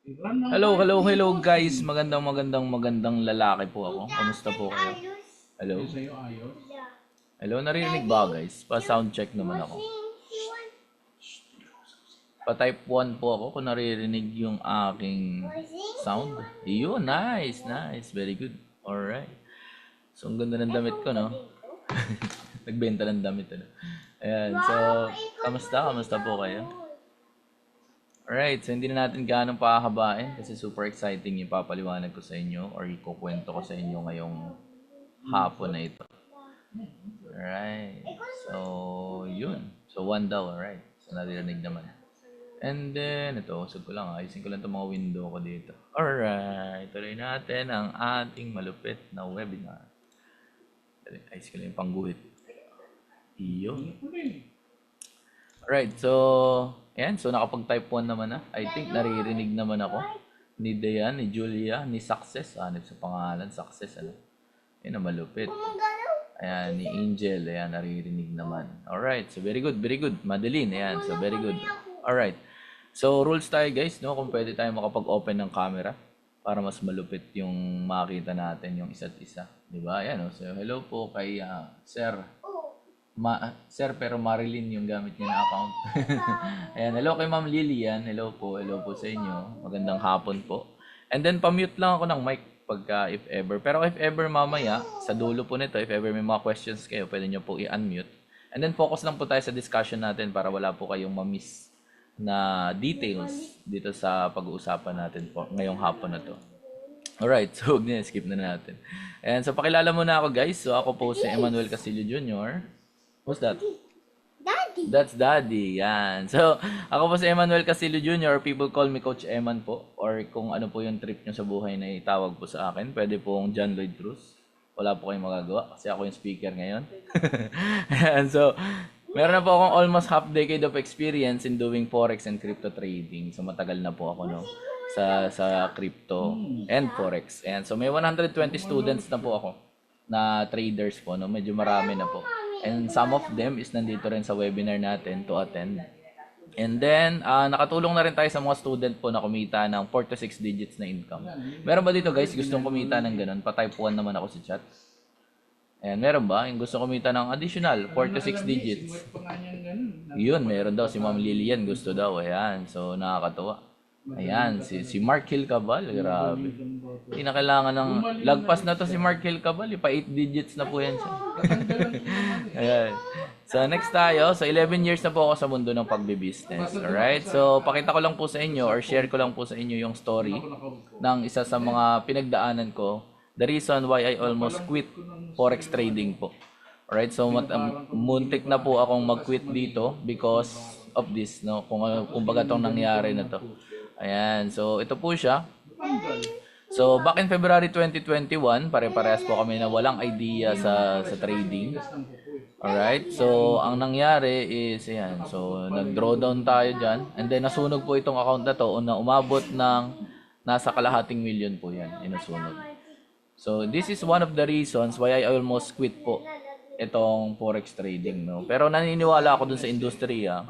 Hello guys. Magandang lalaki po ako. Kamusta po kayo? Hello? Hello, naririnig ba guys? Pa-sound check naman ako. Pa-type 1 po ako kung naririnig yung aking sound. Yun, nice. Very good. Alright. So, ang ganda ng damit ko, no? Nagbenta ng damit, ano? Ayan, so, kamusta po kayo? Alright, so hindi na natin gaano pahabain kasi super exciting yung papaliwanag ko sa inyo or ikukwento ko sa inyo ngayong hapon na ito. Alright, so yun. So one daw, alright. So naririnig naman. And then, ito, usog ko lang, ayusin ko lang itong mga window ko dito. Alright, tuloy natin ang ating malupit na webinar. Ayos ko lang yung pangguhit. Iyon. Alright, so, ayan. So, nakapag-type 1 naman na. I think naririnig naman ako. Ni Dayan, ni Julia, ni Success. Hanip sa pangalan, Success, ano? Ayan na, malupit. Ayan, ni Angel. Ayan, naririnig naman. Alright, so very good. Madeline, ayan. So, very good. Alright. So, rules tayo, guys, no? Kung pwede tayo makapag-open ng camera para mas malupit yung makita natin yung isa't isa. Diba? Ayan, no? So, hello po kay Sir. Sir, pero Marilyn yung gamit niya na account. Ayan, hello kay Ma'am Lilian. Hello po sa inyo. Magandang hapon po. And then, pa-mute lang ako ng mic pagka if ever. Pero if ever mamaya, sa dulo po nito, if ever may mga questions kayo, pwede nyo po i-unmute. And then, focus lang po tayo sa discussion natin para wala po kayong ma-miss na details dito sa pag-uusapan natin po ngayong hapon na to. Alright, so skip na natin. And so, pakilala muna ako guys. So, ako po si Emmanuel Castillo Jr. Who's that? Daddy. That's Daddy. Yan. So, ako po si Emmanuel Castillo Jr. People call me Coach Eman po. Or kung ano po yung trip nyo sa buhay na itawag po sa akin, pwede pong John Lloyd Cruz. Wala po kayong magagawa kasi ako yung speaker ngayon. And so, meron na po akong almost half decade of experience in doing forex and crypto trading. So, matagal na po ako, no? Sa crypto and forex. And so, may 120 students na po ako na traders po, no? Medyo marami na po. And some of them is nandito rin sa webinar natin to attend. And then, nakatulong na rin tayo sa mga student po na kumita ng 4 to 6 digits na income. Meron ba dito guys, gustong kumita ng ganun? Pa-type 1 naman ako sa chat. Ayan, meron ba? Yung gusto kumita ng additional 4 to 6 digits. Yun, meron daw. Si Ma'am Lilian gusto daw. Ayan, so nakakatuwa. Ayan, si Mark Hill Cabal, grabe. Hindi na kailangan ng lagpas na to si Mark Hill Cabal, pa 8 digits na po yan siya. Ayan. So next tayo, so 11 years na po ako sa mundo ng pagbe-business. Alright? So pakita ko lang po sa inyo or share ko lang po sa inyo yung story ng isa sa mga pinagdaanan ko. The reason why I almost quit forex trading po. Alright? So muntik na po akong mag-quit dito because of this, no? Kung baga tong nangyari na to. Ayan, so ito po siya. So back in February 2021, pare-parehas po kami na walang idea sa trading. Alright, so ang nangyari is, ayan, so nag-drawdown tayo dyan. And then nasunog po itong account na to na umabot ng nasa kalahating million po yan, inasunog. So this is one of the reasons why I almost quit po itong forex trading, no? Pero naniniwala ako dun sa industriya,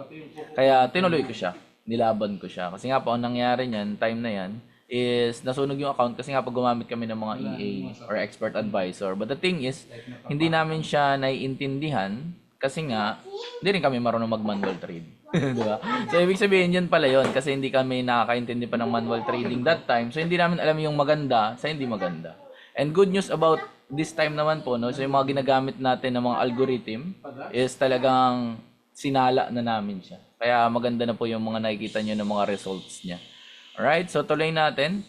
kaya tinuloy ko siya. Nilaban ko siya. Kasi nga po, ang nangyari niyan, time na yan, is nasunog yung account kasi nga pag gumamit kami ng mga EA or expert advisor. But the thing is, hindi namin siya naiintindihan kasi nga, hindi rin kami marunong mag-manual trade. Diba? So, ibig sabihin yun pala yun kasi hindi kami nakakaintindi pa ng manual trading that time. So, hindi namin alam yung maganda sa hindi maganda. And good news about this time naman po, no? So, yung mga ginagamit natin ng mga algorithm is talagang sinala na namin siya. Kaya maganda na po yung mga nakikita nyo ng mga results niya. Alright, so tuloy natin.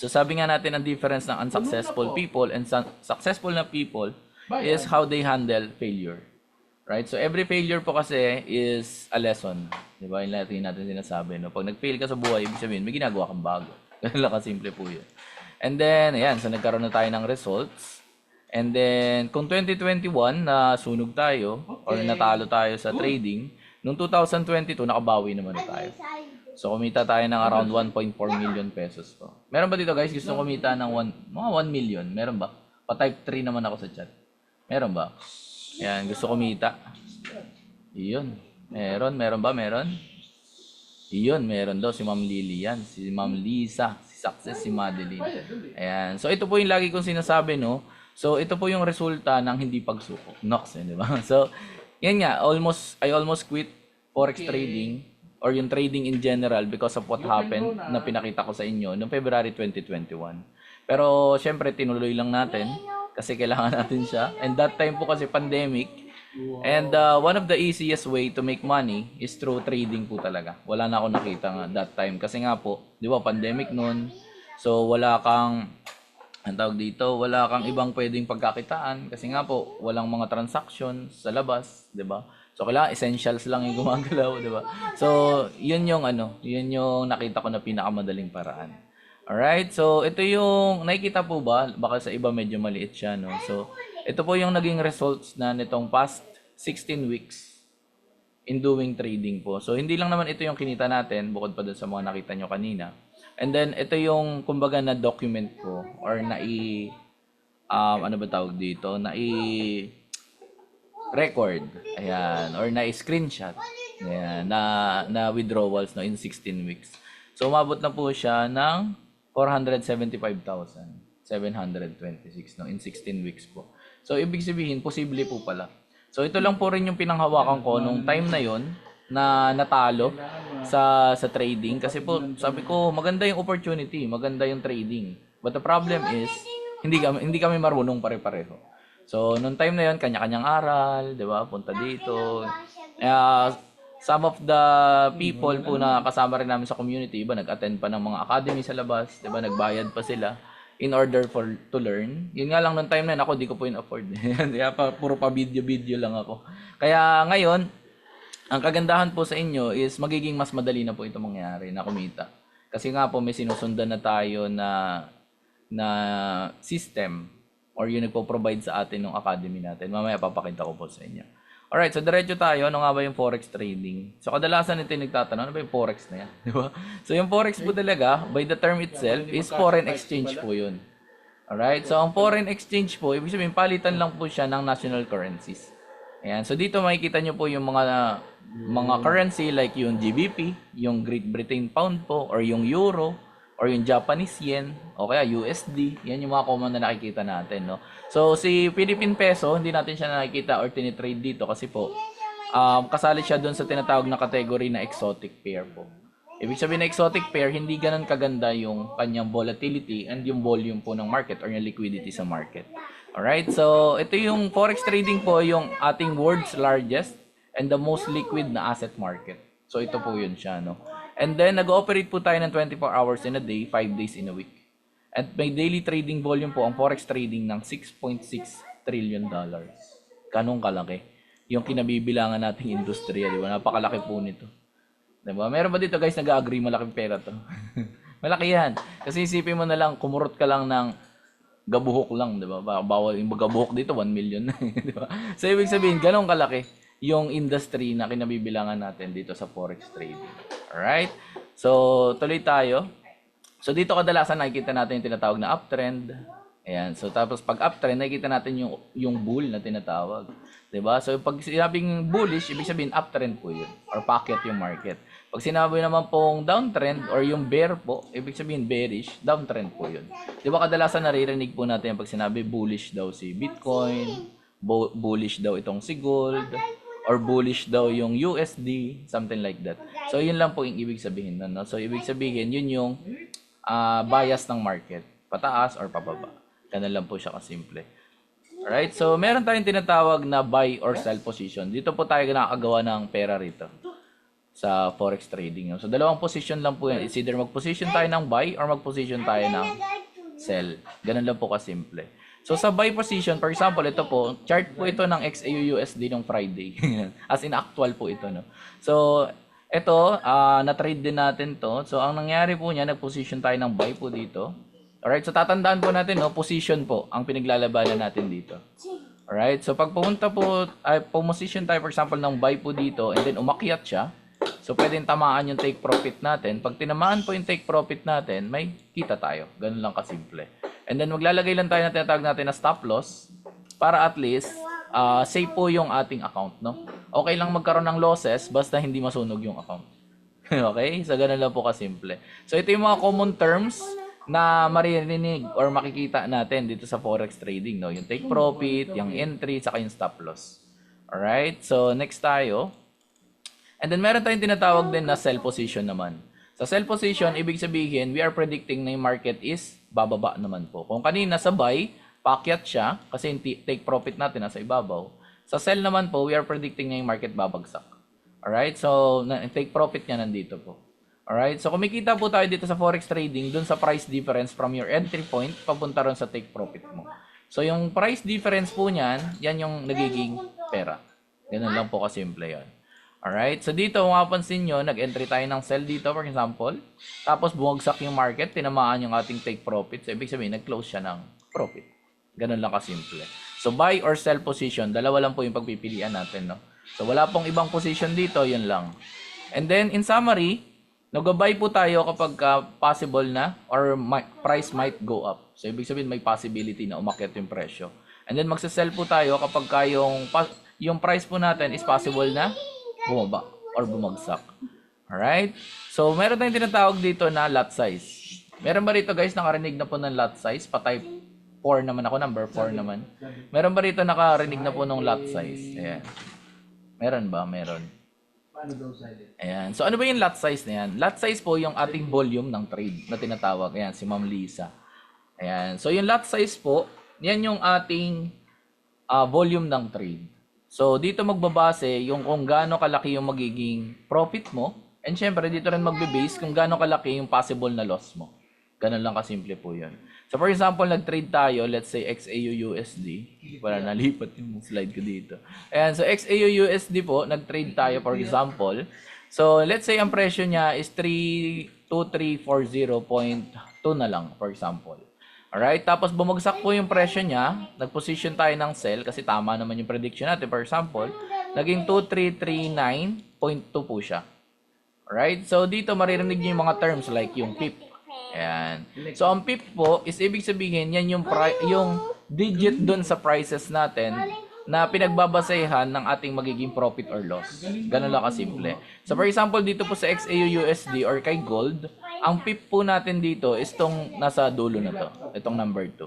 So sabi nga natin ang difference ng unsuccessful people and successful na people is how they handle failure. Right? So every failure po kasi is a lesson. Di ba? Yung natin sinasabi. No? Pag nag-fail ka sa buhay, ibig sabihin, may ginagawa kang bago. Ganun lang kasimple po yun. And then, ayan, so nagkaroon na tayo ng results. And then, kung 2021 na sunog tayo or natalo tayo sa trading, noong 2022, nakabawi naman na tayo. So, kumita tayo ng around 1.4 million pesos po. Meron ba dito guys, gusto kumita ng mga 1 million? Meron ba? Pa-type 3 naman ako sa chat. Meron ba? Yan, gusto kumita. Iyon. Meron ba? Meron? Iyon, meron daw si Ma'am Lilian, si Ma'am Lisa, si Success, si Madeline. Ayan. So ito po yung lagi kong sinasabi, no? So ito po yung resulta ng hindi pagsuko. Nox, di ba? So, yan nga, I almost quit forex trading or yung trading in general because of what happened na pinakita ko sa inyo noong February 2021. Pero syempre tinuloy lang natin kasi kailangan natin siya. And that time po kasi pandemic. And one of the easiest way to make money is through trading po talaga. Wala na ako nakita nga that time. Kasi nga po, di ba, pandemic noon. So, wala kang, ang tawag dito, wala kang ibang pwedeng pagkakitaan. Kasi nga po, walang mga transactions sa labas, di ba? So, kailangan essentials lang yung gumagalaw, di ba? So, yun yung yun yung nakita ko na pinakamadaling paraan. Alright, so ito yung, nakikita po ba? Baka sa iba medyo maliit siya, no? So, ito po yung naging results na nitong past 16 weeks in doing trading po. So, hindi lang naman ito yung kinita natin, bukod pa dun sa mga nakita nyo kanina. And then, ito yung, kumbaga, na document ko, or ano ba tawag dito? Record. Ayan, or na-screenshot. Ayan, na withdrawals, no, in 16 weeks. So, umabot na po siya ng 475,726 no, in 16 weeks po. So, ibig sabihin, posible po pala. So, ito lang po rin yung pinanghawakan ko nung time na yon na natalo sa trading. Kasi po, sabi ko, maganda yung opportunity, maganda yung trading. But the problem is, hindi kami marunong pare-pareho. So, nung time na yon kanya-kanyang aral, di ba? Punta dito. Some of the people po na kasama rin namin sa community, iba nag-attend pa ng mga academy sa labas, 'di ba? Nagbayad pa sila in order to learn. Yun nga lang nung time na yun, ako di ko po yun afford. Kaya puro pa video lang ako. Kaya ngayon, ang kagandahan po sa inyo is magiging mas madali na po ito mangyari na kumita. Kasi nga po may sinusundan na tayo na system or yung nagpo-provide sa atin ng academy natin. Mamaya papakita ko po sa inyo. Alright, so diretso tayo. Ano nga ba yung forex trading? So kadalasan ito yung nagtatanong, ano ba yung forex na yan? Di ba? So yung forex po talaga, by the term itself, is foreign exchange po yun. Alright, so ang foreign exchange po, ibig sabihin, palitan lang po siya ng national currencies. Ayan, so dito makikita nyo po yung mga currency like yung GBP, yung Great Britain Pound po, or yung Euro, or yung Japanese Yen, o kaya USD. Yan yung mga common na nakikita natin, no? So, si Philippine Peso, hindi natin siya nakikita or tinitrade dito kasi po, kasali siya doon sa tinatawag na category na exotic pair po. Ibig sabihin na exotic pair, hindi ganun kaganda yung kanyang volatility and yung volume po ng market or yung liquidity sa market. Alright, so ito yung forex trading po, yung ating world's largest and the most liquid na asset market. So, ito po yun siya, no? And then, nag-ooperate po tayo ng 24 hours in a day, 5 days in a week. At may daily trading volume po ang forex trading ng $6.6 trillion. Ganong kalaki. Yung kinabibilangan nating industriya, di ba? Napakalaki po nito. Di ba? Meron ba dito guys nag-agree malaking pera to? Malaki yan. Kasi isipin mo na lang, kumurot ka lang ng gabuhok lang, di ba? Bawal yung gabuhok dito, 1 million na. Di ba? So, ibig sabihin, ganong kalaki yung industry na kinabibilangan natin dito sa forex trading. Alright? So, tuloy tayo. So, dito kadalasan nakikita natin yung tinatawag na uptrend. Ayan. So, tapos pag uptrend, nakikita natin yung bull na tinatawag. Diba? So, pag sinabing bullish, ibig sabihin uptrend po yun. Or pocket yung market. Pag sinabi naman pong downtrend or yung bear po, ibig sabihin bearish, downtrend po yun. Diba kadalasan naririnig po natin pag sinabi bullish daw si Bitcoin, bullish daw itong si gold, or bullish daw yung USD, something like that. So, yun lang po yung ibig sabihin nun, no? So, ibig sabihin, yun yung bias ng market. Pataas or pababa. Ganun lang po siya kasimple. Alright? So, meron tayong tinatawag na buy or sell position. Dito po tayo nakakagawa ng pera rito sa forex trading. No? So, dalawang position lang po yan. It's either mag-position tayo ng buy or mag-position tayo ng sell. Ganun lang po kasimple. So, sa buy position, for example, ito po, chart po ito ng XAUUSD nung Friday. As in, actual po ito, no? So, ito, na-trade din natin to. So, ang nangyari po niya, nag-position tayo ng buy po dito. Alright, so tatandaan po natin, no, position po ang pinaglalabanan natin dito. Alright, so pag pumunta po, position tayo, for example, ng buy po dito, and then umakyat siya. So, pwedeng tamaan yung take profit natin. Pag tinamaan po yung take profit natin, may kita tayo. Ganun lang kasimple. And then maglalagay lang tayo na tinatawag natin na stop loss para at least safe po yung ating account, no? Okay lang magkaroon ng losses basta hindi masunog yung account. Okay? So, ganun lang po kasimple. So, ito yung mga common terms na maririnig or makikita natin dito sa forex trading, no? Yung take profit, yung entry, saka yung stop loss. Alright? So, next tayo. And then, meron tayong tinatawag din na sell position naman. Sa sell position, ibig sabihin, we are predicting na yung market is bababa naman po. Kung kanina sa buy, paakyat siya, kasi yung take profit natin nasa ibabaw. Sa sell naman po, we are predicting na yung market babagsak. Alright? So, take profit niya nandito po. Alright? So, kumikita po tayo dito sa forex trading dun sa price difference from your entry point papunta ron sa take profit mo. So, yung price difference po niyan, yan yung nagiging pera. Ganun lang po kasimple yan. Alright? So, dito, kung mapansin nyo, nag-entry tayo ng sell dito, for example. Tapos, bumagsak yung market, tinamaan yung ating take profit. So, ibig sabihin, nag-close siya ng profit. Ganun lang kasimple. So, buy or sell position, dalawa lang po yung pagpipilian natin, no? So, wala pong ibang position dito, yun lang. And then, in summary, nag-buy po tayo kapag possible na or price might go up. So, ibig sabihin, may possibility na umakyat yung presyo. And then, magsa-sell po tayo kapag yung price po natin is possible na bumaba or bumagsak. Alright? So, meron tayong tinatawag dito na lot size. Meron ba rito guys nakarinig na po ng lot size? Pa-type 4 naman ako, number 4 naman. Meron ba rito nakarinig na po ng lot size? Ayan. Meron ba? Meron. Ayan. So, ano ba yung lot size na yan? Lot size po yung ating volume ng trade na tinatawag. Ayan, si Ma'am Lisa. Ayan. So, yung lot size po, yan yung ating volume ng trade. So, dito magbabase yung kung gaano kalaki yung magiging profit mo. And syempre, dito rin magbe-base kung gaano kalaki yung possible na loss mo. Ganun lang kasimple po yun. So, for example, nag-trade tayo, let's say XAUUSD. Para nalipat yung slide ko dito. Ayan, so XAUUSD po, nag-trade tayo, for example. So, let's say ang presyo niya is 32340.2 na lang, for example. Alright, tapos bumagsak po yung presyo niya, nag-position tayo ng sell kasi tama naman yung prediction natin. For example, naging 2339.2 po siya. Alright, so dito maririnig niyo yung mga terms like yung PIP. Ayan. So ang PIP po is ibig sabihin yan yung digit dun sa prices natin na pinagbabasehan ng ating magiging profit or loss. Ganun lang kasimple. So for example, dito po sa XAUUSD or kay gold, ang PIP po natin dito is tong nasa dulo na to. Itong number 2.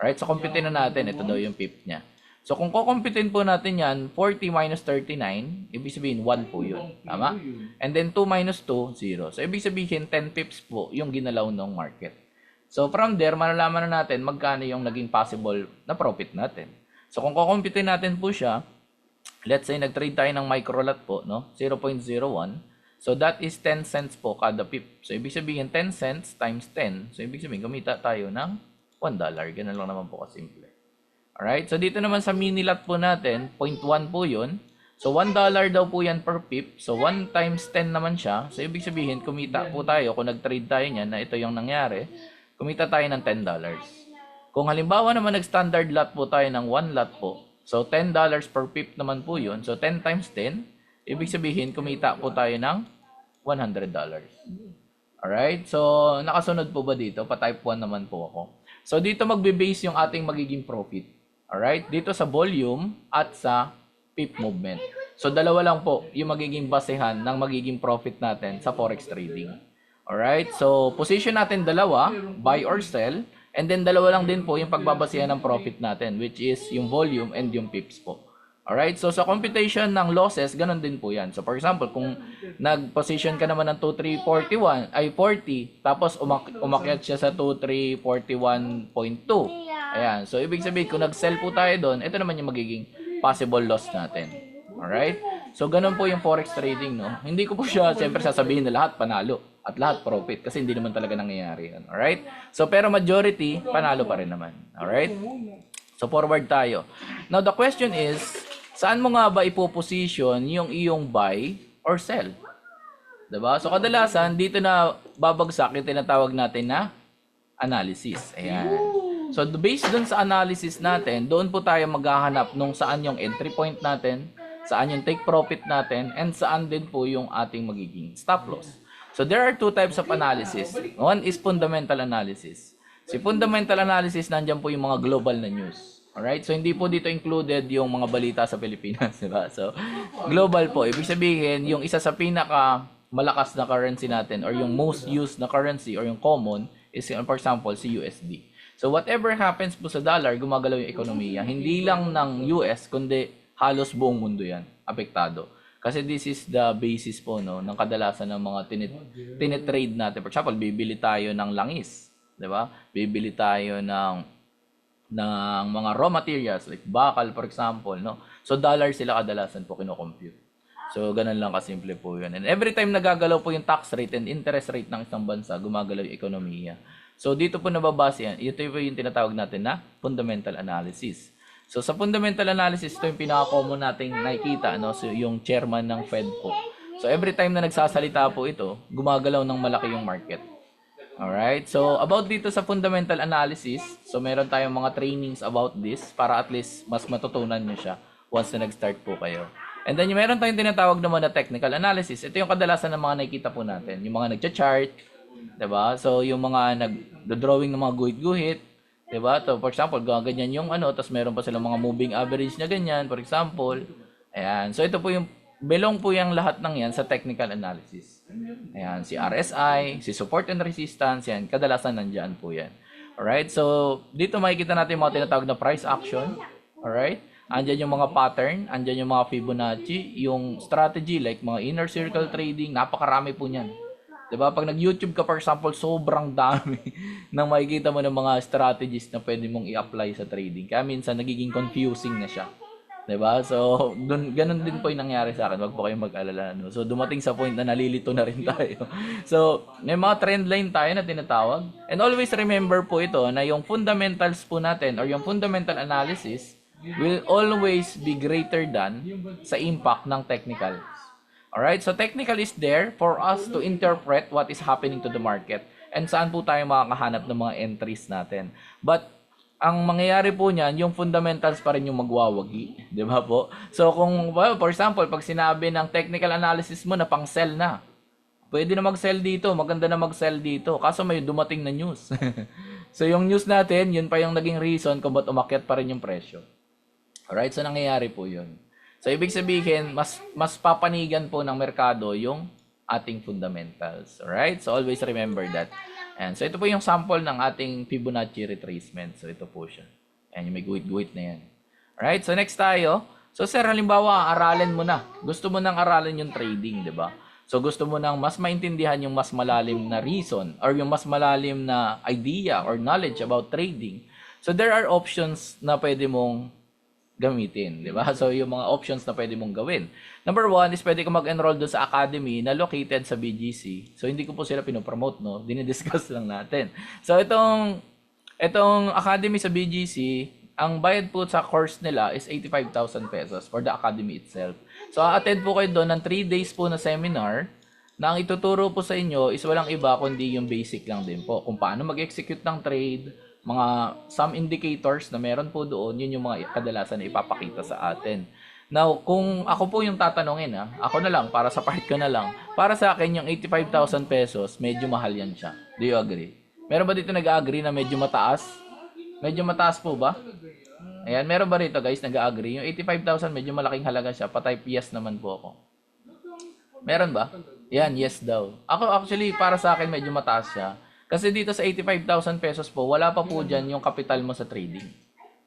Alright, so computein na natin. Ito daw yung PIP niya. So kung kukumpitin po natin yan, 40 minus 39, ibig sabihin 1 po yun. Tama? And then 2 minus 2, 0. So ibig sabihin 10 pips po yung ginalaw ng market. So from there, malalaman na natin magkano yung naging possible na profit natin. So kung kukumpitin natin po siya, let's say nag-trade tayo ng micro lot po, no? 0.01. So that is 10 cents po kada pip. So ibig sabihin 10 cents times 10. So ibig sabihin kumita tayo ng $1. Ganun lang naman po kasimple. Alright, so dito naman sa mini lot po natin, 0.1 po yun. So $1 daw po yan per pip. So 1 times 10 naman siya. So ibig sabihin kumita po tayo, kung nag-trade tayo niyan na ito yung nangyari, kumita tayo ng $10. Kung halimbawa naman nag-standard lot po tayo ng 1 lot po, so $10 per pip naman po yun. So 10 times 10, ibig sabihin kumita po tayo ng $100. Alright, so nakasunod po ba dito? Pa-type 1 naman po ako. So dito magbe-base yung ating magiging profit. Alright, dito sa volume at sa pip movement. So dalawa lang po yung magiging basehan ng magiging profit natin sa forex trading. Alright, so position natin dalawa, buy or sell. And then dalawa lang din po yung pagbabasehan ng profit natin, which is yung volume and yung pips po. Alright, so sa computation ng losses, ganun din po yan. So for example, kung nag-position ka naman ng 2341, ay 40, tapos umakyat siya sa 2341.2. Ayan, so ibig sabihin, kung nag-sell po tayo doon, ito naman yung magiging possible loss natin. Alright, so ganun po yung forex trading, no? Hindi ko po siya, siyempre sasabihin na lahat panalo at lahat profit kasi hindi naman talaga nangyayari yun. Alright, so pero majority, panalo pa rin naman. Alright, so forward tayo. Now the question is, saan mo nga ba ipoposition yung iyong buy or sell? Diba? So kadalasan, dito na babagsak yung tinatawag natin na analysis. Ayan. So based dun sa analysis natin, doon po tayo maghahanap nung saan yung entry point natin, saan yung take profit natin, and saan din po yung ating magiging stop loss. So there are two types of analysis. One is fundamental analysis. Si fundamental analysis, nandiyan po yung mga global na news. Alright? So, hindi po dito included yung mga balita sa Pilipinas, diba? So, global po. Ibig sabihin, yung isa sa pinaka malakas na currency natin or yung most used na currency or yung common is, for example, si USD. So whatever happens po sa dollar, gumagalaw yung ekonomiya. Hindi lang ng US, kundi halos buong mundo yan, apektado. Kasi this is the basis po no ng kadalasan ng mga tinitrade natin. For example, bibili tayo ng langis, 'di ba? Bibili tayo ng mga raw materials like bakal for example, no. So dollar sila kadalasan po kino-compute. So ganun lang kasimple po 'yun. And every time nagagalaw po yung tax rate and interest rate ng isang bansa, gumagalaw yung ekonomiya. So dito po nababase yan. Ito po yung tinatawag natin na fundamental analysis. So sa fundamental analysis, ito yung pinaka-common nating nakikita, no? So yung chairman ng Fed po. So every time na nagsasalita po ito, gumagalaw ng malaki yung market. Alright? So about dito sa fundamental analysis, so meron tayong mga trainings about this para at least mas matutunan nyo siya once na nag-start po kayo. And then meron tayong tinatawag naman na technical analysis. Ito yung kadalasan ng mga nakikita po natin. Yung mga nagcha-chart, 'di ba? So yung mga nag-drawing ng mga guhit-guhit, 'di ba? So for example, ganyan yung tapos meron pa silang mga moving average na ganyan, for example. Ayan. So ito po yung belong po yung lahat ng yan sa technical analysis. Ayan, si RSI, si support and resistance, yan, kadalasan nandiyan po yan. Alright, so dito makikita natin yung mga tinatawag na price action. Alright, andyan yung mga pattern, andyan yung mga Fibonacci, yung strategy like mga inner circle trading, napakarami po niyan. Diba? Pag nag-YouTube ka, for example, sobrang dami nang makikita mo ng mga strategies na pwede mong i-apply sa trading. Kaya minsan nagiging confusing na siya. Diba? So, ganun din po yung nangyari sa akin. Wag po kayong mag-alala. No? So, dumating sa point na nalilito na rin tayo. So, may mga trend line tayo na tinatawag. And always remember po ito na yung fundamentals po natin or yung fundamental analysis will always be greater than sa impact ng technical. Alright? So, technical is there for us to interpret what is happening to the market and saan po tayo makakahanap ng mga entries natin. But, ang mangyayari po niyan, yung fundamentals pa rin yung magwawagi. Di ba po? So, kung, well, for example, pag sinabi ng technical analysis mo na pang sell na, pwede na mag-sell dito, maganda na mag-sell dito. Kaso may dumating na news. So, yung news natin, yun pa yung naging reason kung ba't umakyat pa rin yung presyo. Alright? So, nangyayari po yun. So, ibig sabihin, mas papanigan po ng merkado yung ating fundamentals. Alright? So, always remember that. And so, ito po yung sample ng ating Fibonacci retracement. So, ito po siya. Ayan, yung may guhit-guhit na yan. Alright? So, next tayo. So, sir, halimbawa, aralin mo na. Gusto mo nang aralin yung trading, di ba? So, gusto mo nang mas maintindihan yung mas malalim na reason or yung mas malalim na idea or knowledge about trading. So, there are options na pwede mong gamitin, di ba? So, yung mga options na pwede mong gawin. Number one is pwede ka mag-enroll doon sa academy na located sa BGC. So, hindi ko po sila pinopromote, no? Dinidiscuss lang natin. So, itong academy sa BGC, ang bayad po sa course nila is 85,000 pesos for the academy itself. So, attend po kayo doon ng 3 days po na seminar na ang ituturo po sa inyo is walang iba kundi yung basic lang din po. Kung paano mag-execute ng trade, mga some indicators na meron po doon, yun yung mga kadalasan na ipapakita sa atin. Now, kung ako po yung tatanungin, ako na lang, para sa part ko na lang, para sa akin yung 85,000 pesos, medyo mahal yan siya. Do you agree? Meron ba dito nag-agree na medyo mataas? Medyo mataas po ba? Ayan, meron ba rito guys nag-agree? Yung 85,000 medyo malaking halaga siya, pa-type yes naman po ako. Meron ba? Yan, yes daw. Ako actually, para sa akin medyo mataas siya. Kasi dito sa 85,000 pesos po, wala pa po dyan yung capital mo sa trading.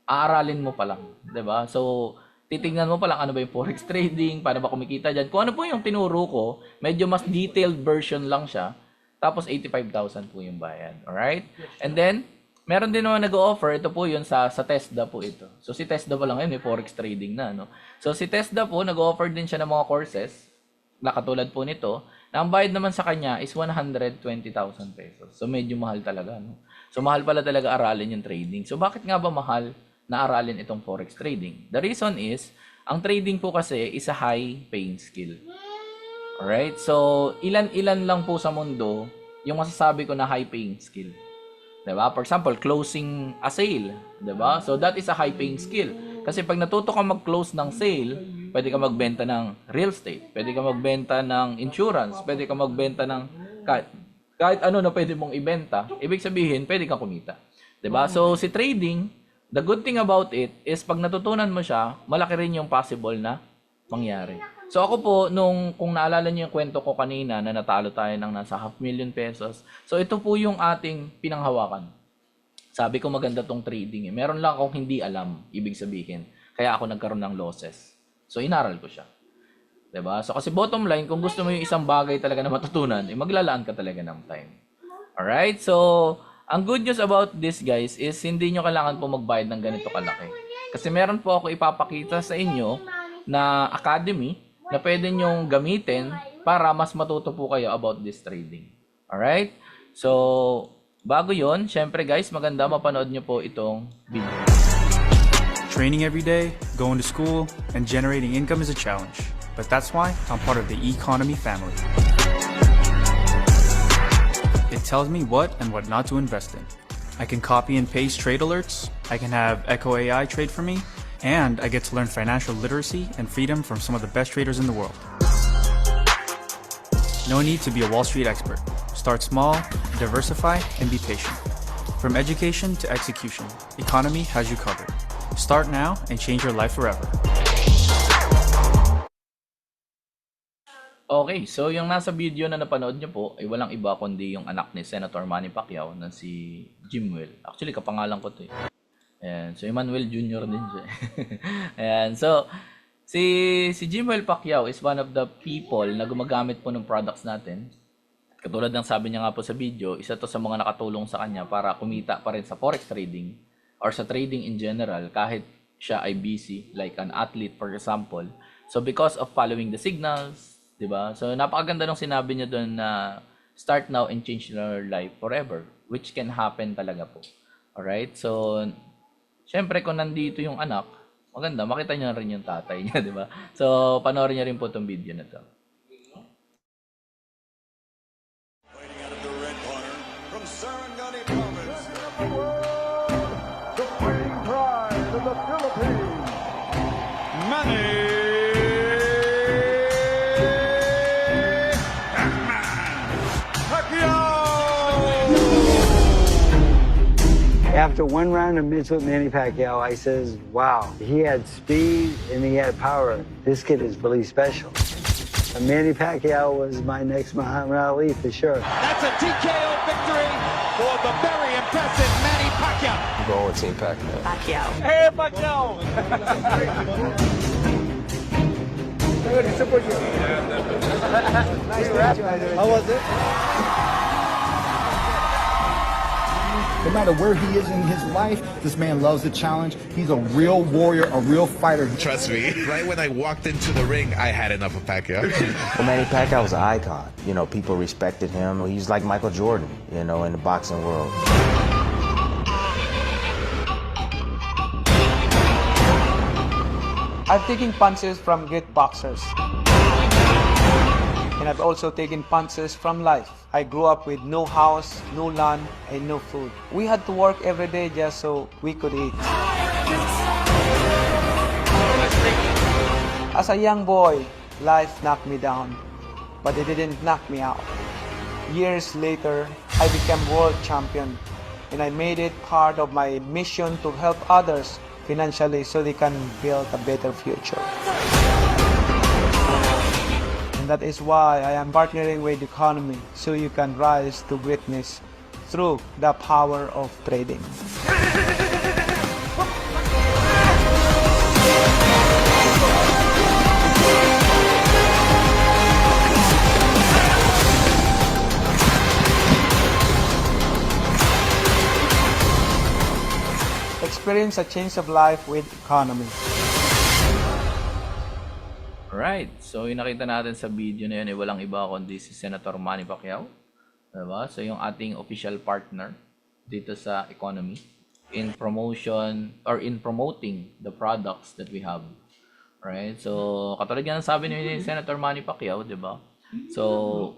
Aaralin mo pa lang, 'di ba? So, titingnan mo pa lang ano ba yung forex trading, paano ba kumikita dyan. Kung ano po yung tinuro ko, medyo mas detailed version lang siya. Tapos 85,000 po yung bayad. Alright? And then, meron din naman nag-o-offer, ito po yun sa TESDA po ito. So, si TESDA pa lang yun, may forex trading na, no? So, si TESDA po, nag-o-offer din siya ng mga courses, na katulad po nito, na ang bayad naman sa kanya is 120,000 pesos. So, medyo mahal talaga, no? So, mahal pala talaga aralin yung trading. So, bakit nga ba mahal na aralin itong forex trading? The reason is, ang trading po kasi is a high-paying skill. Alright? So, ilan-ilan lang po sa mundo yung masasabi ko na high-paying skill. Diba? For example, closing a sale. Diba? So, that is a high-paying skill. Kasi pag natuto ka mag-close ng sale, pwede ka magbenta ng real estate, pwede ka magbenta ng insurance, pwede ka magbenta ng kahit ano na pwede mong ibenta, ibig sabihin, pwede kang kumita. Diba? So, si trading, the good thing about it is pag natutunan mo siya, malaki rin yung possible na mangyari. So ako po, kung naalala niyo yung kwento ko kanina na natalo tayo ng nasa ₱500,000. So ito po yung ating pinanghawakan. Sabi ko maganda tong trading eh. Meron lang akong hindi alam, ibig sabihin. Kaya ako nagkaroon ng losses. So inaral ko siya. 'Di ba? So kasi bottom line, kung gusto mo yung isang bagay talaga na matutunan, maglalaan ka talaga ng time. Alright? So, ang good news about this guys is hindi nyo kailangan po magbayad ng ganito kalaki. Kasi meron po ako ipapakita sa inyo na academy na pwede nyong gamitin para mas matuto po kayo about this trading. Alright? So, bago yon, syempre guys, maganda mapanood nyo po itong video. Training every day, going to school, and generating income is a challenge. But that's why I'm part of the economy family. It tells me what and what not to invest in. I can copy and paste trade alerts, I can have Echo AI trade for me, and I get to learn financial literacy and freedom from some of the best traders in the world. No need to be a Wall Street expert. Start small, diversify, and be patient. From education to execution, Economy has you covered. Start now and change your life forever. Okay, so yung nasa video na napanood nyo po ay walang iba kundi yung anak ni Senator Manny Pacquiao na si Jimwell. Actually, kapangalan ko to eh. Ayan, so Emmanuel Jr. din siya. Ayan, so si Jimwell Pacquiao is one of the people na gumagamit po ng products natin. Katulad ng sabi niya nga po sa video, isa to sa mga nakatulong sa kanya para kumita pa rin sa forex trading or sa trading in general kahit siya ay busy like an athlete for example. So because of following the signals, 'di ba? So napakaganda ng sinabi niya doon na start now and change your life forever, which can happen talaga po. Alright? So syempre kung nandito yung anak, maganda makita niyo rin yung tatay niya, 'di ba? So panoorin niyo rin po tong video na 'to. Fighting out of the red corner from Sarangani Province. The fighting pride of the Philippines, Manny After one round of mitts with Manny Pacquiao, I says, wow, he had speed and he had power. This kid is really special. And Manny Pacquiao was my next Muhammad Ali for sure. That's a TKO victory for the very impressive Manny Pacquiao. Going with Team Pacquiao. Pacquiao. Hey, Pacquiao! how was it? No matter where he is in his life, this man loves the challenge. He's a real warrior, a real fighter. Trust me, right when I walked into the ring, I had enough of Pacquiao. Well, Manny Pacquiao was an icon. You know, people respected him. He's like Michael Jordan, you know, in the boxing world. I've taken punches from great boxers. And I've also taken punches from life. I grew up with no house, no land, and no food. We had to work every day just so we could eat. As a young boy, life knocked me down, but it didn't knock me out. Years later, I became world champion, and I made it part of my mission to help others financially so they can build a better future. And that is why I am partnering with Economy so you can rise to greatness through the power of trading. Experience a change of life with Economy. Alright, so yung nakita natin sa video na yun ay walang iba kundi si Senator Manny Pacquiao. Diba? So yung ating official partner dito sa Economy in promotion or in promoting the products that we have. Right? So katulad nga ng sabi ni Senator Manny Pacquiao, diba? So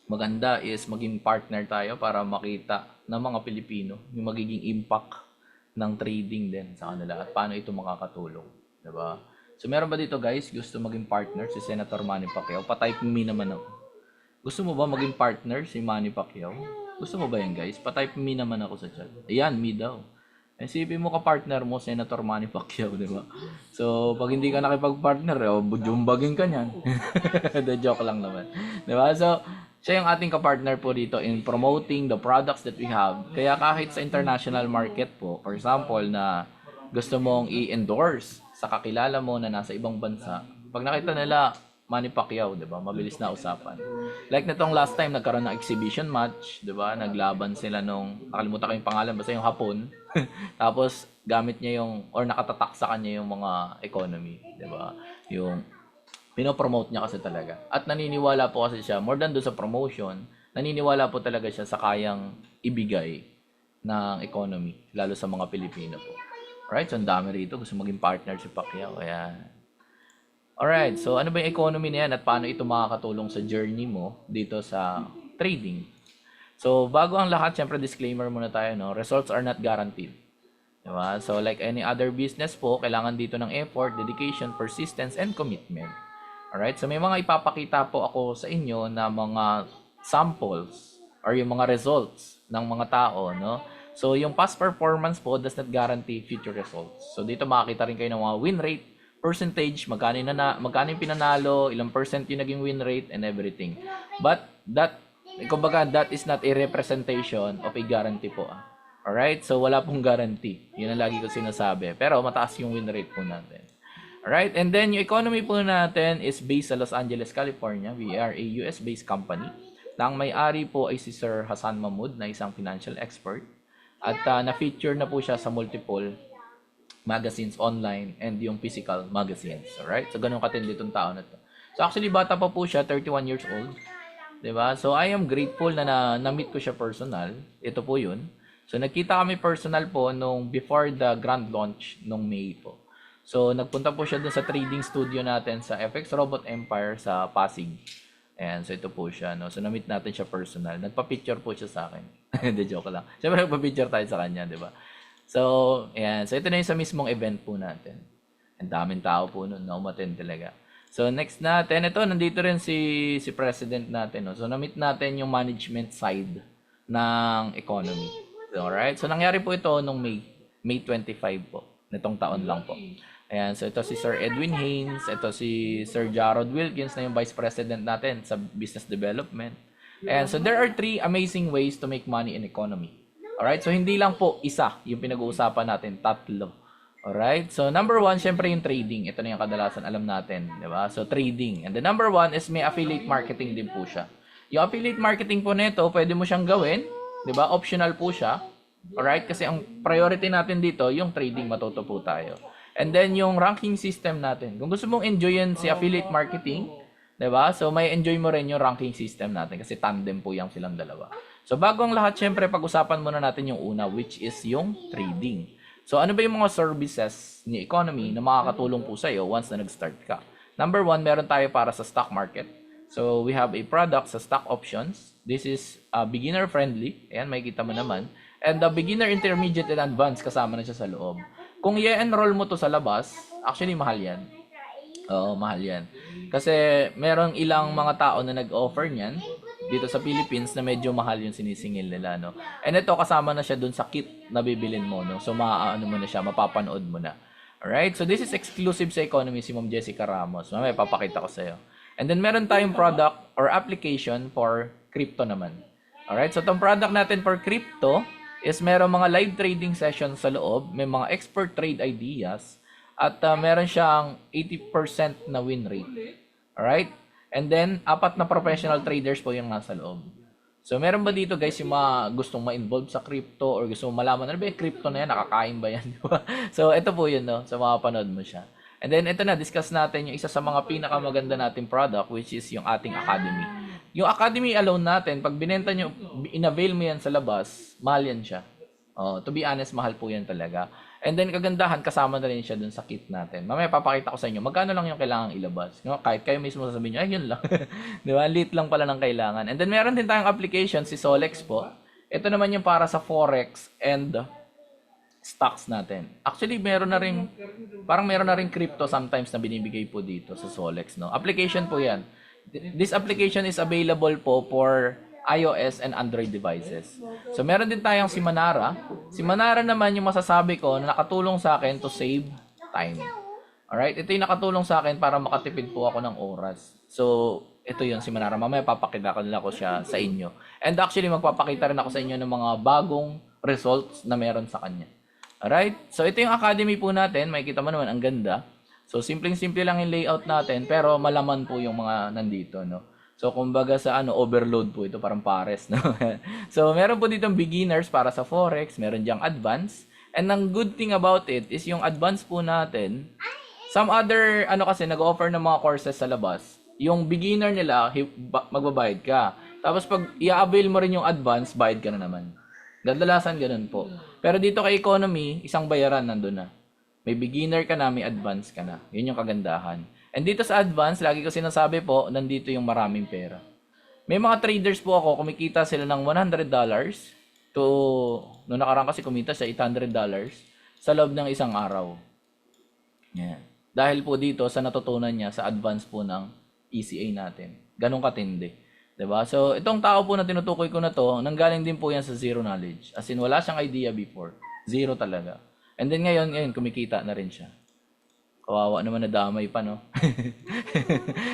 maganda is maging partner tayo para makita ng mga Pilipino yung magiging impact ng trading din sa kanila at paano ito makakatulong. Diba? So meron ba dito guys gusto maging partner si Senator Manny Pacquiao? Pa-type me naman ako. Gusto mo ba maging partner si Manny Pacquiao? Gusto mo ba yan guys? Pa-type me naman ako sa chat. Ayan, me daw. Isipin mo ka-partner mo, Senator Manny Pacquiao, di ba? So, pag hindi ka nakipag-partner, bujumbagin ka niyan. The joke lang naman. Di ba? So, siya yung ating ka-partner po dito in promoting the products that we have. Kaya kahit sa international market po, for example, na gusto mong i-endorse sa kakilala mo na nasa ibang bansa, pag nakita nila Manny Pacquiao, 'di ba? Mabilis na usapan. Like nitong last time nagkaroon ng exhibition match, 'di ba? Naglaban sila nung nakalimutan ko yung pangalan, basta yung Hapon. Tapos gamit niya yung or nakatatak sa kanya yung mga economy, 'di ba? Yung pinopromote niya kasi talaga. At naniniwala po kasi siya, more than do sa promotion, naniniwala po talaga siya sa kayang ibigay ng economy, lalo sa mga Pilipino po. Alright, so ang dami rito. Gusto maging partner si Pacquiao. Kaya alright, so ano ba yung economy na yan at paano ito makakatulong sa journey mo dito sa trading? So, bago ang lahat, syempre disclaimer muna tayo, no? Results are not guaranteed. Diba? So, like any other business po, kailangan dito ng effort, dedication, persistence, and commitment. Alright, so may mga ipapakita po ako sa inyo na mga samples or yung mga results ng mga tao, no? So, yung past performance po does not guarantee future results. So, dito makakita rin kayo ng mga win rate, percentage, magkano yung pinanalo, ilang percent yung naging win rate, and everything. But kumbaga, that is not a representation of a guarantee po. Alright? So, wala pong guarantee. Yun ang lagi ko sinasabi. Pero, mataas yung win rate po natin. Alright? And then, yung economy po natin is based sa Los Angeles, California. We are a US-based company. Na ang may-ari po ay si Sir Hassan Mahmood na isang financial expert. At na-feature na po siya sa multiple magazines online and yung physical magazines. Alright? So, ganun katindi itong tao na to. So, actually, bata pa po siya, 31 years old. Diba? So, I am grateful na na-meet ko siya personal. Ito po yun. So, nagkita kami personal po nung before the grand launch nung May po. So, nagpunta po siya dun sa trading studio natin sa FX Robot Empire sa Pasig. Ayan, so ito po siya. No? So, na-meet natin siya personal. Nagpa-picture po siya sa akin. Hindi, joke lang. Siyempre, nagpa-picture tayo sa kanya, di ba? So, ayan. So, ito na yung sa mismong event po natin. Ang daming tao po nun na umattend talaga. So, next natin, ito, nandito rin si president natin. No? So, na-meet natin yung management side ng economy. So, alright? So, nangyari po ito nung May 25 po. Nitong taon lang po. Ayan. So, ito si Sir Edwin Haynes. Ito si Sir Jarrod Wilkins na yung vice president natin sa business development. And so, there are 3 amazing ways to make money in economy. Alright, so hindi lang po isa yung pinag-uusapan natin, 3. Alright, so number 1, syempre yung trading. Ito na yung kadalasan alam natin, di ba? So trading. And the number 1 is may affiliate marketing din po siya. Yung affiliate marketing po nito, pwede mo siyang gawin, di ba? Optional po siya. Alright, kasi ang priority natin dito, yung trading, matuto po tayo. And then yung ranking system natin. Kung gusto mong enjoyin si affiliate marketing, di ba? So may enjoy mo rin yung ranking system natin kasi tandem po yung silang dalawa. So, bago ang lahat, syempre, pag-usapan muna natin yung una, which is yung trading. So, ano ba yung mga services ni economy na makakatulong po sa iyo once na nag-start ka? Number 1, meron tayo para sa stock market. So, we have a product sa stock options. This is beginner-friendly. Ayan, makikita mo naman. And the beginner, intermediate, and advanced, kasama na siya sa loob. Kung i-enroll mo to sa labas, actually, mahal yan. Oo, mahal yan. Kasi, merong ilang mga tao na nag-offer niyan dito sa Philippines na medyo mahal yung sinisingil nila, no. And ito kasama na siya dun sa kit na bibilin mo, no. So maaano mo na siya, mapapanood mo na. Alright? So this is exclusive sa economy si Ma'am Jessica Ramos. Mamaya papakita ko sa iyo. And then meron tayong product or application for crypto naman. Alright? So itong product natin for crypto is meron mga live trading sessions sa loob, may mga expert trade ideas, at meron siyang 80% na win rate. Alright? And then, 4 na professional traders po yung nasa loob. So, meron ba dito guys yung mga gustong ma-involve sa crypto or gusto mong malaman, ano ba yung crypto na yan? Nakakain ba yan? So, ito po yun, no? So, makapanood mo siya. And then, ito na, discuss natin yung isa sa mga pinakamaganda nating product, which is yung ating academy. Yung academy alone natin, pag binenta nyo, in-avail mo yan sa labas, mahal yan siya. To be honest, mahal po yan talaga. And then, kagandahan, kasama na rin siya dun sa kit natin. Mamaya, papakita ko sa inyo, magkano lang yung kailangang ilabas. No? Kahit kayo mismo sasabihin nyo, ay, yun lang. Di ba? Lit lang pala ng kailangan. And then, meron din tayong application, si Solex po. Ito naman yung para sa Forex and stocks natin. Actually, meron na rin crypto sometimes na binibigay po dito sa Solex. No? Application po yan. This application is available po for iOS and Android devices. So meron din tayong si Manara. Si Manara naman yung masasabi ko na nakatulong sa akin to save time. Alright, ito yung nakatulong sa akin para makatipid po ako ng oras. So, ito yun si Manara. Mamaya papakita ko nila ko siya sa inyo. And actually, magpapakita rin ako sa inyo ng mga bagong results na meron sa kanya. Alright, so ito yung academy po natin. Makikita mo naman, ang ganda. So, simpleng-simple lang yung layout natin, pero malaman po yung mga nandito, no? So, kumbaga sa overload po ito, parang pares, no? So, meron po ditong beginners para sa Forex, meron diyang advanced. And ang good thing about it is yung advanced po natin, some other, kasi, nag-offer ng mga courses sa labas. Yung beginner nila, magbabayad ka. Tapos, pag i-avail mo rin yung advanced, bayad ka na naman. Kadalasan ganun po. Pero dito kay economy, isang bayaran nandun na. May beginner ka na, may advanced ka na. Yun yung kagandahan. And dito sa advanced, lagi ko sinasabi po, nandito yung maraming pera. May mga traders po ako, kumikita sila ng $100 to, noong nakaraan kasi kumita sa $800 sa loob ng isang araw. Yan. Dahil po dito sa natutunan niya sa advanced po ng ECA natin. Ganun katindi. 'Di ba? So, itong tao po na tinutukoy ko na to, nanggaling din po yan sa zero knowledge. As in, wala siyang idea before. Zero talaga. And then ngayon kumikita na rin siya. Kawawa naman, nadamay pa, no?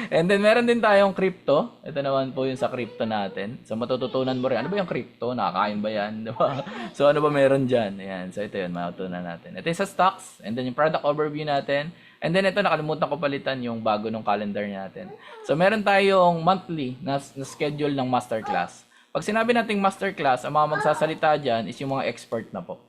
And then meron din tayong crypto. Ito naman po yung sa crypto natin. So matututunan mo rin, ano ba yung crypto? Nakakain ba yan? Diba? So ano ba meron dyan? Ayan. So ito yun, matutunan natin. Ito yung sa stocks. And then yung product overview natin. And then ito, nakalimutan ko palitan yung bago ng calendar natin. So meron tayong monthly na schedule ng masterclass. Pag sinabi nating masterclass, ang mga magsasalita dyan is yung mga expert na po.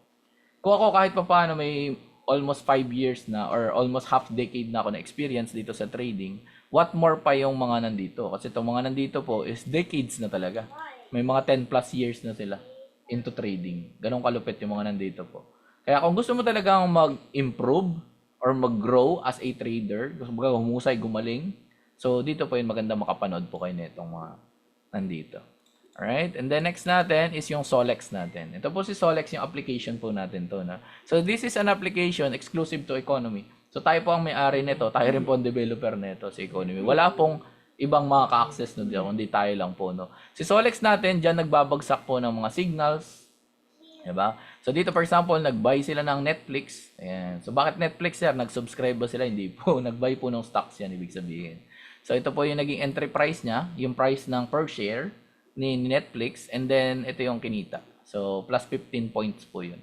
Kung ako kahit pa paano may almost 5 years na or almost half decade na ako na experience dito sa trading, what more pa yung mga nandito? Kasi itong mga nandito po is decades na talaga. May mga 10 plus years na sila into trading. Ganong kalupit yung mga nandito po. Kaya kung gusto mo talagang mag-improve or mag-grow as a trader, gusto mo humusay, gumaling, so dito po yung maganda makapanood po kayo nitong mga nandito. Alright, and then next natin is yung Solex natin. Ito po si Solex, yung application po natin to. Na. So this is an application exclusive to economy. So tayo po ang may-ari nito, tayo rin po ang developer nito sa economy. Wala pong ibang makaka-access no dito, kundi tayo lang po. No? Si Solex natin, dyan nagbabagsak po ng mga signals. Diba? So dito for example, nag-buy sila ng Netflix. Ayan. So bakit Netflix sir? Nag-subscribe ba sila? Hindi po. Nag-buy po ng stocks yan, ibig sabihin. So ito po yung naging entry price niya, yung price ng per share ni Netflix, and then ito yung kinita. So plus 15 points po yun.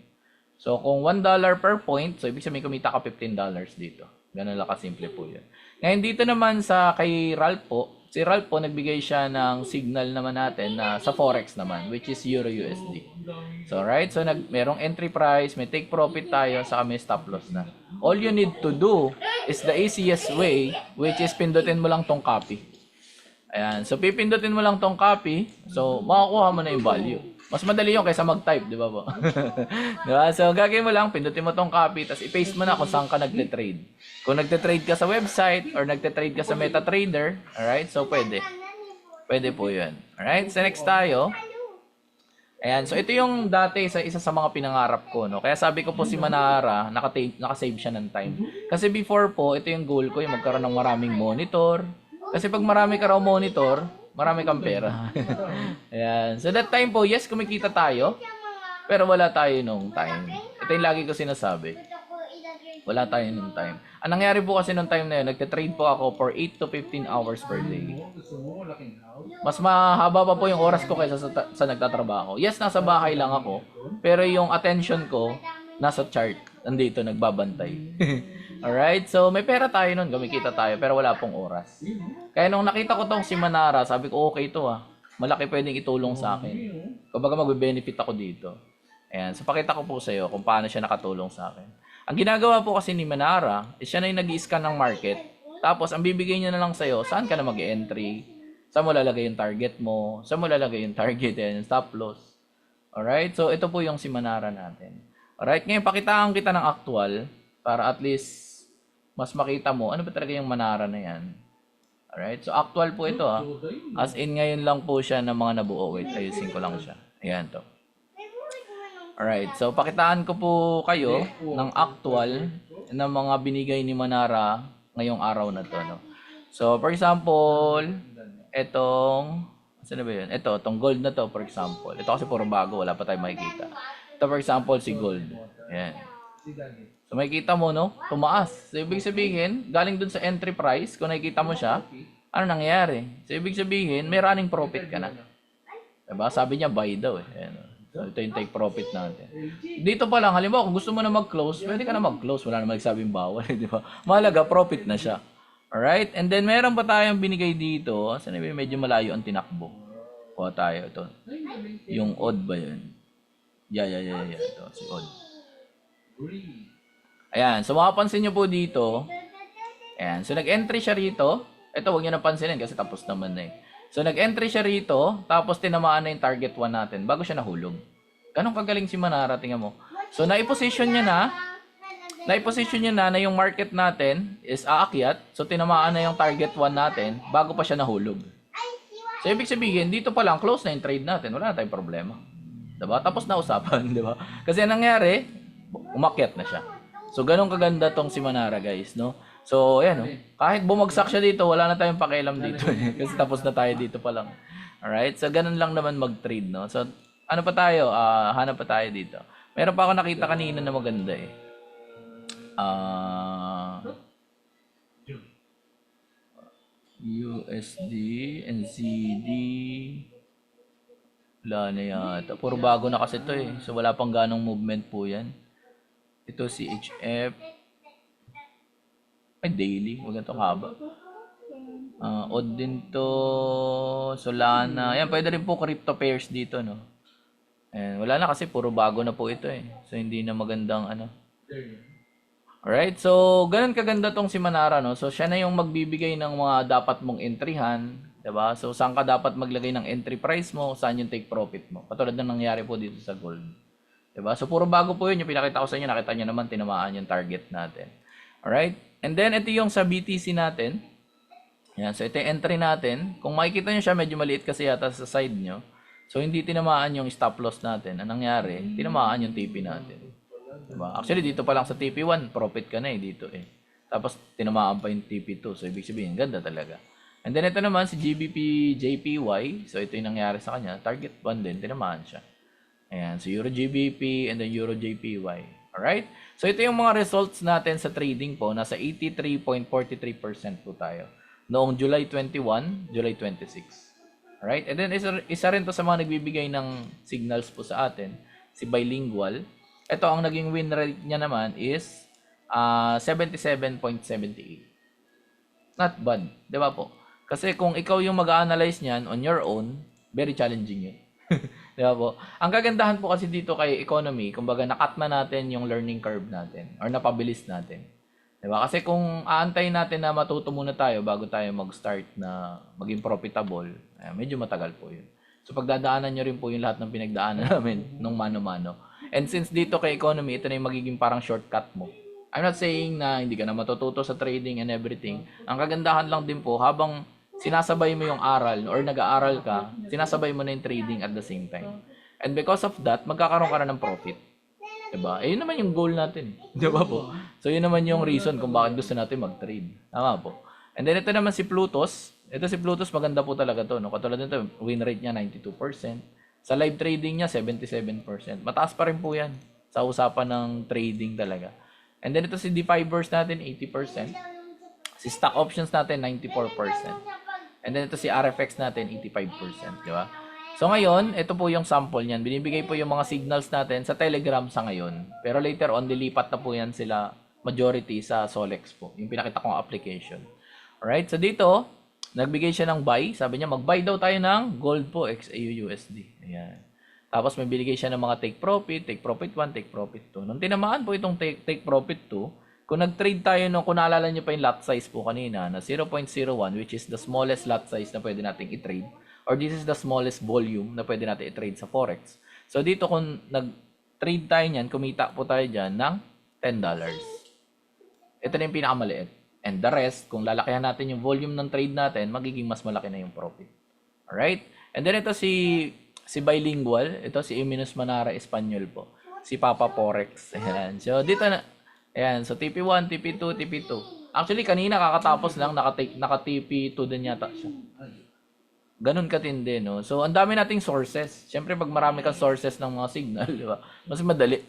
So kung $1 per point, so ibig sabihin kumita ka $15 dito. Ganun lang kasimple po yun. Ngayon dito naman sa kay Ralph po, si Ralph po nagbigay siya ng signal naman natin na sa Forex naman, which is Euro USD. So right, so merong entry price, may take profit tayo, saka may stop loss na. All you need to do is the easiest way, which is pindutin mo lang tong copy. Ayan. So, pipindutin mo lang tong copy. So, makakuha mo na yung value. Mas madali yun kaysa mag-type, di ba po? Diba? So, gagawin mo lang, pindutin mo tong copy, tapos i-paste mo na kung saan ka nagte-trade. Kung nagte-trade ka sa website, or nagte-trade ka sa MetaTrader, alright? So, pwede. Pwede po yun. Alright? So, next tayo. Ayan. So, ito yung dati sa isa sa mga pinangarap ko, no? Kaya sabi ko po si Manara, nakasave siya ng time. Kasi before po, ito yung goal ko, yung magkaroon ng maraming monitor. Kasi pag marami ka raw monitor, marami kang pera. Ayan. So that time po, yes, kumikita tayo. Pero wala tayo nung time. Ito yung lagi ko sinasabi. Wala tayo nung time. Ang nangyari po kasi nung time na yun, nagte-trade po ako for 8 to 15 hours per day. Mas mahaba pa po yung oras ko kaysa sa nagtatrabaho. Yes, nasa bahay lang ako. Pero yung attention ko, nasa chart. Nandito, nagbabantay. Alright, so may pera tayo nun, kumikita tayo, pero wala pong oras. Kaya nung nakita ko tong si Manara, sabi ko, okay to malaki pwedeng itulong sa akin. Kumbaga magbe-benefit ako dito. Ayan, so pakita ko po sa iyo kung paano siya nakatulong sa akin. Ang ginagawa po kasi ni Manara, is siya na yung nag-i-scan ng market, tapos ang bibigay niya na lang sa iyo, saan ka na mag-entry, saan mo lalagay yung target mo, saan mo lalagay yung target and stop loss. Alright, so ito po yung si Manara natin. Alright, ngayon pakitaan kita ng actual, para at least mas makita mo, ano ba talaga yung Manara na yan. Alright, so actual po ito As in, ngayon lang po siya ng mga nabuo. Wait, ayusin ko lang siya. Ayan to. Alright, so pakitaan ko po kayo ng actual ng mga binigay ni Manara ngayong araw na to. No? So, for example, etong, Saan na ba yun? Ito, itong gold na to, for example. Ito kasi puro bago, wala pa tayong makikita. Ito, for example, si gold. Ayan. So, makikita mo, no? Tumaas. So, ibig sabihin, galing dun sa entry price, kung nakikita mo siya, ano nangyayari? So, ibig sabihin, may running profit ka na. Diba? Sabi niya, buy daw eh. Ayan. So, ito yung take profit natin. Dito pa lang, halimbawa, kung gusto mo na mag-close, pwede ka na mag-close. Wala na magsabing bawal, di ba? Mahalaga, profit na siya. Alright? And then, meron pa tayong binigay dito. Saan na medyo malayo ang tinakbo? Kuha tayo. Ito. Yung odd ba yun? Yeah. Ito, si odd. Ayan. So, makapansin nyo po dito. Ayan. So, nag-entry siya rito. Ito, huwag nyo napansinin kasi tapos naman na eh. So, nag-entry siya rito, tapos tinamaan na yung target 1 natin bago siya nahulog. Ganun kagaling si Manara, tingnan mo. So, naiposition niya na yung market natin is aakyat. So, tinamaan na yung target 1 natin bago pa siya nahulog. So, ibig sabihin, dito pa lang, close na yung trade natin. Wala na tayong problema. Diba? Tapos na usapan, diba? Kasi ang nangyari, umakyat na siya. So, ganun kaganda tong si Manara, guys, no? So, ayan, no? Kahit bumagsak siya dito, wala na tayong pakialam dito. Kasi tapos na tayo dito pa lang. Alright? So, ganun lang naman mag-trade, no? So, ano pa tayo? Hanap pa tayo dito. Meron pa ako nakita kanina na maganda, eh. USD, NZD. Wala na yata. Puro bago na kasi ito, eh. So, wala pang ganong movement po yan. Ito, CHF. Ay, daily. Huwag ito haba. Odd din to. Solana. Ayan, pwede rin po crypto pairs dito, no? Ayan, wala na kasi puro bago na po ito, eh. So, hindi na magandang, ano. Alright, so, ganun kaganda tong si Manara, no? So, siya na yung magbibigay ng mga dapat mong entryhan. Diba? So, saan ka dapat maglagay ng entry price mo, saan yung take profit mo. Katulad ng nangyari po dito sa gold. Diba? So, puro bago po yun. Yung pinakita ko sa inyo, nakita nyo naman, tinamaan yung target natin. Alright? And then, ito yung sa BTC natin. Yan. So, ito yung entry natin. Kung makikita nyo siya, medyo maliit kasi yata sa side nyo. So, hindi tinamaan yung stop loss natin. Anong nangyari? Tinamaan yung TP natin. Diba? Actually, dito pa lang sa TP1, profit ka na eh, dito eh. Tapos, tinamaan pa yung TP2. So, ibig sabihin, ganda talaga. And then, ito naman, si GBP JPY. So, ito yung nangyari sa kanya. Target 1 din, tinamaan siya. Ayan. So, Euro GBP and then Euro JPY. Alright? So, ito yung mga results natin sa trading po. Nasa 83.43% po tayo. Noong July 21, July 26. Alright? And then, isa rin to sa mga nagbibigay ng signals po sa atin. Si Bilingual. Ito, ang naging win rate niya naman is 77.78. Not bad. Diba po? Kasi kung ikaw yung mag-analyze niyan on your own, very challenging yun. Diba po? Ang kagandahan po kasi dito kay economy, kumbaga nakat na natin yung learning curve natin or napabilis natin. Diba? Kasi kung aantayin natin na matuto muna tayo bago tayo mag-start na maging profitable, medyo matagal po yun. So pagdadaanan nyo rin po yung lahat ng pinagdaanan namin nung mano-mano. And since dito kay economy, ito na yung magiging parang shortcut mo. I'm not saying na hindi ka na matututo sa trading and everything. Ang kagandahan lang din po, habang sinasabay mo yung aral or nag-aaral ka, sinasabay mo na yung trading at the same time. And because of that, magkakaroon ka na ng profit. Diba? Eh, yun naman yung goal natin. Diba po? So, yun naman yung reason kung bakit gusto natin mag-trade. Tama po. And then, ito naman si Plutus. Ito si Plutus, maganda po talaga to. No? Katulad nito, win rate niya 92%. Sa live trading niya, 77%. Mataas pa rin po yan sa usapan ng trading talaga. And then, ito si D-Fibers natin, 80%. Si stock options natin, 94%. And then ito si RFX natin, 85%, di ba? So ngayon, ito po yung sample niyan. Binibigay po yung mga signals natin sa Telegram sa ngayon. Pero later on, lilipat na po yan sila majority sa Solex po. Yung pinakita kong application. Alright, so dito, nagbigay siya ng buy. Sabi niya, mag-buy daw tayo ng gold po, XAUUSD. Ayan. Tapos may binigay siya ng mga take profit 1, take profit 2. Nung tinamaan po itong take profit 2, kung nag-trade tayo nung, kung naalala nyo pa yung lot size po kanina na 0.01, which is the smallest lot size na pwede natin i-trade, or this is the smallest volume na pwede natin i-trade sa Forex. So dito kung nag-trade tayo niyan, kumita po tayo dyan ng $10. Ito na yung pinakamaliit. And the rest, kung lalakihan natin yung volume ng trade natin, magiging mas malaki na yung profit. Alright? And then ito si Bilingual, ito si Eminus Manara Espanyol po. Si Papa Forex. Ayan. So dito na, ayan, so TP1, TP2, TP2. Actually, kanina kakatapos lang, naka-TP2 din yata siya. Ganun katindi, no? So, ang dami nating sources. Siyempre, pag marami kang sources ng mga signal, di ba? Mas madali.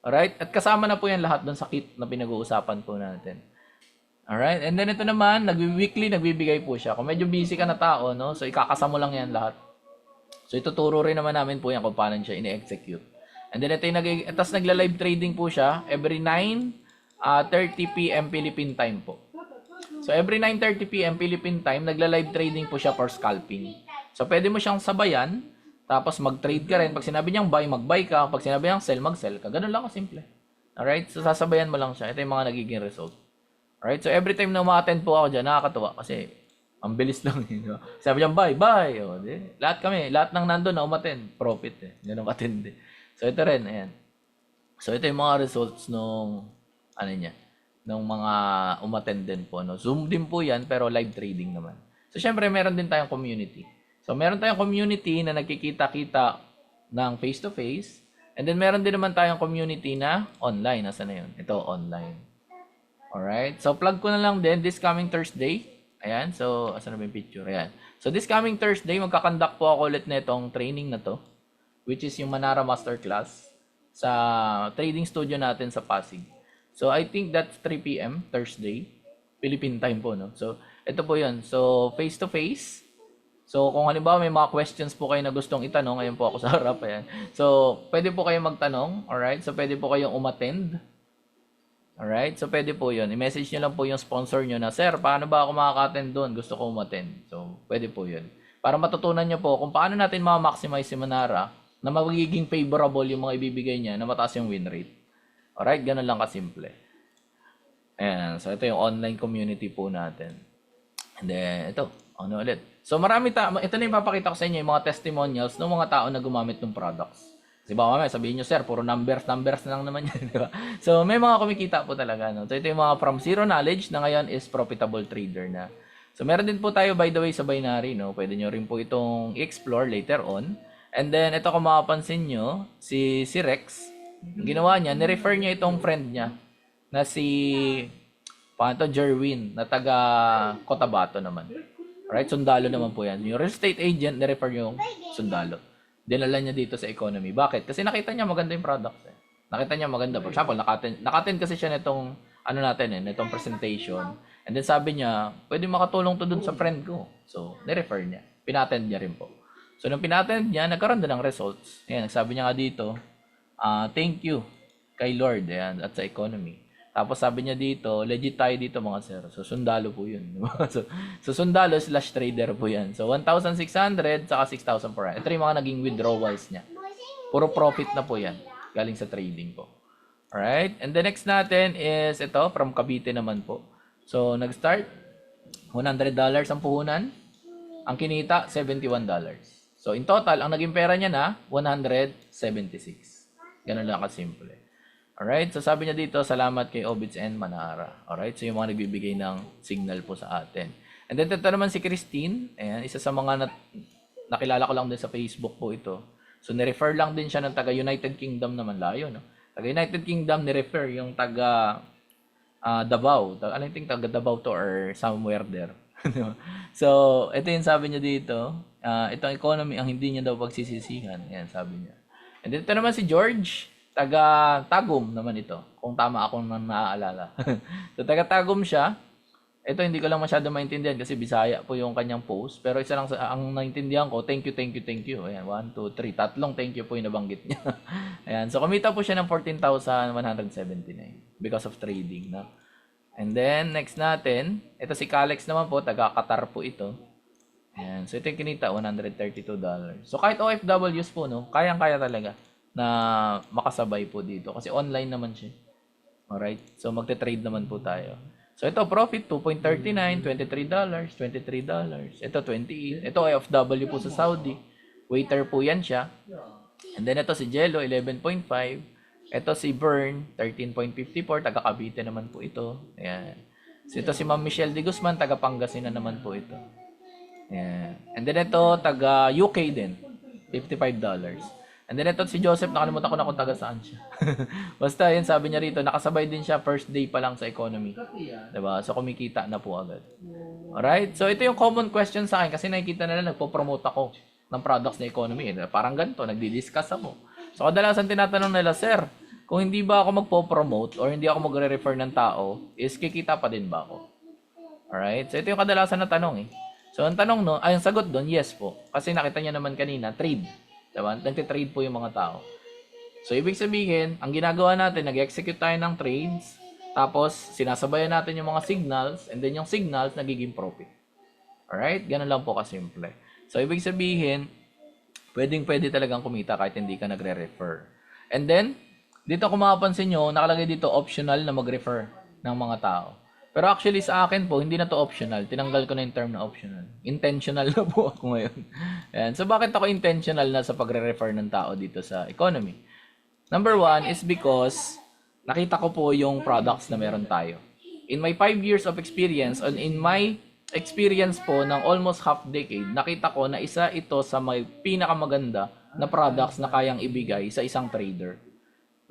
Alright? At kasama na po yan lahat doon sa kit na pinag-uusapan po natin. Alright? And then ito naman, weekly nagbibigay po siya. Kung medyo busy ka na tao, no? So, ikakasa mo lang yan lahat. So, ituturo rin naman namin po yan kung paano siya ini-execute. And then ito yung tapos nagla-live trading po siya every 9:30 p.m. Philippine time po. So, every 9:30 p.m. Philippine time, nagla-live trading po siya for scalping. So, pwede mo siyang sabayan, tapos mag-trade ka rin. Pag sinabi niyang buy, mag-buy ka. Pag sinabi niyang sell, mag-sell ka. Ganun lang kasimple. Alright? So, sasabayan mo lang siya. Ito yung mga nagiging result. Alright? So, every time na ma-attend po ako dyan, nakakatuwa. Kasi, ang bilis lang. Sabi niyang buy, buy. O, di? Lahat kami, lahat ng nandun na umattend. Profit eh. Ganun katindi. So, ito rin. Ayan. So, ito yung mga results nung, nung mga umattend din po. No? Zoom din po yan, pero live trading naman. So, syempre, meron din tayong community. So, meron tayong community na nagkikita-kita ng face-to-face. And then, meron din naman tayong community na online. Nasaan na yun? Ito, online. Alright? So, plug ko na lang din this coming Thursday. Ayan. So, asan na ba yung picture? Ayan. So, this coming Thursday, magkakandak po ako ulit na itong training na to, which is yung Manara Masterclass sa trading studio natin sa Pasig. So, I think that's 3 p.m. Thursday, Philippine time po, no? So, ito po yun. So, face-to-face. So, kung halimbawa may mga questions po kayo na gustong itanong, ayun po ako sa harap, ayan. So, pwede po kayong magtanong, alright? So, pwede po kayong umattend. Alright? So, pwede po yun. I-message nyo lang po yung sponsor nyo na, Sir, paano ba ako makaka-attend doon? Gusto ko umattend. So, pwede po yun. Para matutunan nyo po kung paano natin ma-maximize si Manara na magiging favorable yung mga ibibigay niya na mataas yung win rate. Alright? Ganun lang kasimple. Ayan. So, ito yung online community po natin. And then, ito. Ano ulit? So, ito na yung papakita ko sa inyo yung mga testimonials ng mga tao na gumamit ng products. Kasi baka mamaya sabihin nyo, Sir, puro numbers na lang naman yan. Di ba? So, may mga kumikita po talaga. No? So, ito yung mga from zero knowledge na ngayon is profitable trader na. So, meron din po tayo, by the way, sa binary. No? Pwede nyo rin po itong explore later on. And then, ito kung makapansin nyo, si Rex, ginawa niya, nirefer niya itong friend niya na si Jerwin, na taga Cotabato naman. Right? Sundalo naman po yan. Yung real estate agent, nirefer yung sundalo. Dinala niya dito sa economy. Bakit? Kasi nakita niya maganda yung products. Eh. Nakita niya maganda. For example, nakaten kasi siya nitong, nitong presentation. And then sabi niya, pwede makatulong to dun sa friend ko. So, nirefer niya. Pinattend niya rin po. So, nung pinattend niya, nagkaroon din ng results. Ayan, nagsabi niya nga dito, thank you kay Lord ayan, at sa economy. Tapos sabi niya dito, legit tayo dito mga sir. So, sundalo po yun. so sundalo / trader po yan. So, 1,600 saka 6,400. Ito yung mga naging withdrawals niya. Puro profit na po yan. Galing sa trading po. Alright? And the next natin is ito, from Cavite naman po. So, nag-start. $100 ang puhunan. Ang kinita, $71. So, in total, ang naging pera niya na, 176. Ganun lang kasimple. Alright, so sabi niya dito, salamat kay Obits and Manara. Alright, so yung mga nagbibigay ng signal po sa atin. And then ito naman si Christine, ayan, isa sa mga nakilala ko lang din sa Facebook po ito. So nirefer lang din siya ng taga United Kingdom naman, layo, no? Taga United Kingdom, nirefer yung taga Davao. Ano yung taga Davao to or somewhere there. So, ito yung sabi niya dito, itong economy ang hindi niya daw pagsisisihan. Ayan, sabi niya. And then ito naman si George, taga Tagum naman ito, kung tama ako nang naaalala. So, taga Tagum siya. Ito hindi ko lang masyado maintindihan kasi Bisaya po yung kanyang post. Pero isa lang ang naintindihan ko, thank you. Ayan, 1, 2, 3. Tatlong thank you po yung nabanggit niya. Ayan, so kumita po siya ng 14,179 because of trading. No? And then, next natin, ito si Calex naman po, taga Qatar po ito. Ayan, so ito yung kinita, $132. So kahit OFWs po, no, kayang-kaya talaga na makasabay po dito kasi online naman siya. Alright? So magte-trade naman po tayo. So ito profit 2.39, $23, $23. Ito 28. Ito OFW po sa Saudi. Waiter po yan siya. And then ito si Jello 11.5. Ito si Bern 13.54, taga Cavite naman po ito. Ayan. So ito si Ma'am Michelle de Guzman, taga Pangasinan naman po ito. Ayan. And then ito taga UK din. $55. And then ito si Joseph, nakalimutan ko na kung taga saan siya. Basta yun, sabi niya rito, nakasabay din siya first day pa lang sa economy. Diba? So kumikita na po agad. Alright? So, ito yung common question sa akin kasi nakikita nila nagpo-promote ako ng products na economy. Parang ganito, nagdi-discuss ako. So, kadalasan tinatanong nila, Sir, kung hindi ba ako magpo-promote or hindi ako magre-refer ng tao, is kikita pa din ba ako? Alright? So, ito yung kadalasan na tanong eh. So, ang tanong no, ay ang sagot doon, yes po. Kasi nakita niyo naman kanina, trade. Diba? Nagtitrade po yung mga tao. So, ibig sabihin, ang ginagawa natin, nag-execute tayo ng trades, tapos, sinasabayan natin yung mga signals, and then yung signals, nagiging profit. Alright? Ganun lang po kasimple. So, ibig sabihin, pwede talagang kumita kahit hindi ka nagre-refer. And then, dito kung mapapansin nyo, nakalagay dito optional na mag-refer ng mga tao. Pero actually sa akin po, hindi na to optional. Tinanggal ko na yung term na optional. Intentional na po ako ngayon. Ayan. So, bakit ako intentional na sa pagre-refer ng tao dito sa economy? Number one is because nakita ko po yung products na meron tayo. In my 5 years of experience, and in my experience po ng almost half decade, nakita ko na isa ito sa may pinakamaganda na products na kayang ibigay sa isang trader.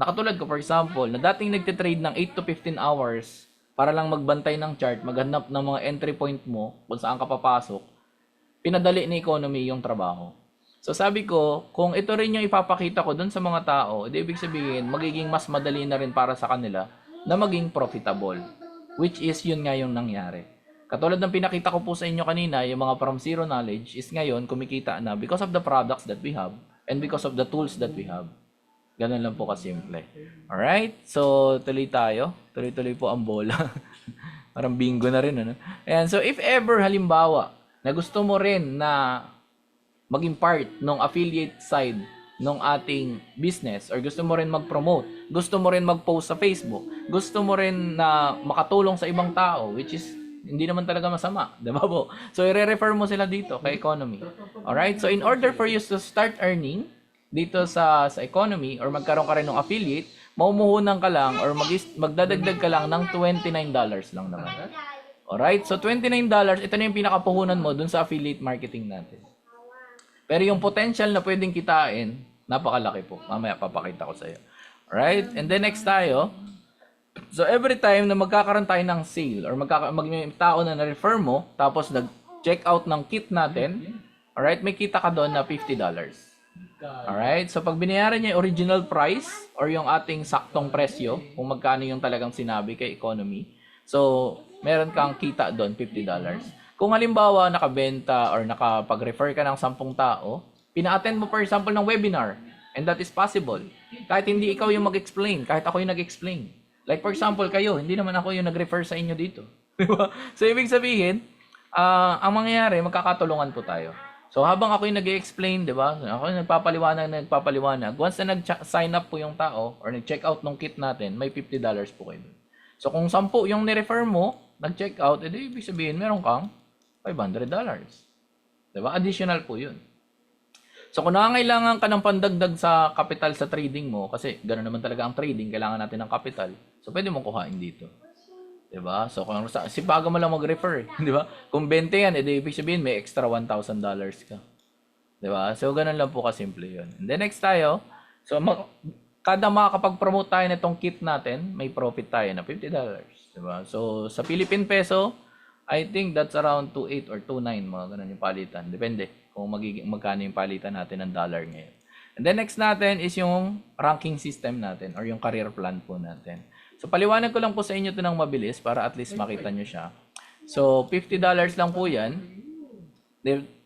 Nakatulad ko, for example, na dating nagtitrade ng 8 to 15 hours para lang magbantay ng chart, maghanap ng mga entry point mo kung saan ka papasok, pinadali ni economy yung trabaho. So sabi ko, kung ito rin yung ipapakita ko dun sa mga tao, edi ibig sabihin, magiging mas madali na rin para sa kanila na maging profitable. Which is yun nga yung nangyari. Katulad ng pinakita ko po sa inyo kanina, yung mga from zero knowledge is ngayon kumikita na because of the products that we have and because of the tools that we have. Ganun lang po kasimple. Alright? So, tuloy tayo. Tuloy-tuloy po ang bola. Parang bingo na rin. Ano? Ayan. So, if ever, halimbawa, na gusto mo rin na maging part ng affiliate side ng ating business or gusto mo rin mag-promote, gusto mo rin mag-post sa Facebook, gusto mo rin na makatulong sa ibang tao, which is hindi naman talaga masama, di ba po? So, i-refer mo sila dito kay economy. Alright? So, in order for you to start earning dito sa economy or magkaroon ka rin ng affiliate, maumuhunan ka lang or magdadagdag ka lang ng $29 lang naman. Alright? So, $29, ito na yung pinakapuhunan mo dun sa affiliate marketing natin. Pero yung potential na pwedeng kitain, napakalaki po. Mamaya papakita ko sa iyo. Alright? And then next tayo. So every time na magkakaroon tayo ng sale or may tao na na-refer mo, tapos nag-check out ng kit natin, alright, may kita ka doon na $50. Alright? So pag binayaran niya yung original price or yung ating saktong presyo, kung magkano yung talagang sinabi kay economy, so meron kang kita doon, $50. Kung halimbawa nakabenta or nakapag-refer ka ng 10 tao, pina-attend mo for example ng webinar, and that is possible. Kahit hindi ikaw yung mag-explain, kahit ako yung nag-explain. Like for example kayo, hindi naman ako yung nag-refer sa inyo dito. Diba? So ibig sabihin, ang mangyayari, magkakatulungan po tayo. So habang ako yung nag-explain, di ba? Ako yung nagpapaliwanag. Once na nag-sign up po yung tao or nag-check out ng kit natin, may $50 po kayo. So kung 10 yung ni-refer mo, nag-check out, edi ibig sabihin meron kang $500. Diba? Additional po yun. So kung nangangailangan ka ng pandagdag sa capital sa trading mo, kasi gano'n naman talaga ang trading, kailangan natin ng capital, so pwede mong kuhain dito. Diba? So kung sipaga mo lang mag-refer, diba? Kung 20 yan, edi ibig sabihin may extra $1,000 ka. Diba? So gano'n lang po kasimple yun. And then next tayo, so kada makakapag-promote tayo nitong kit natin, may profit tayo na $50. Diba? So sa Philippine peso, I think that's around 2.8 or 2.9, mga ganun yung palitan. Depende kung magkano yung palitan natin ng dollar ngayon. And then next natin is yung ranking system natin or yung career plan po natin. So paliwanag ko lang po sa inyo ito ng mabilis para at least makita nyo siya. So $50 lang po yan.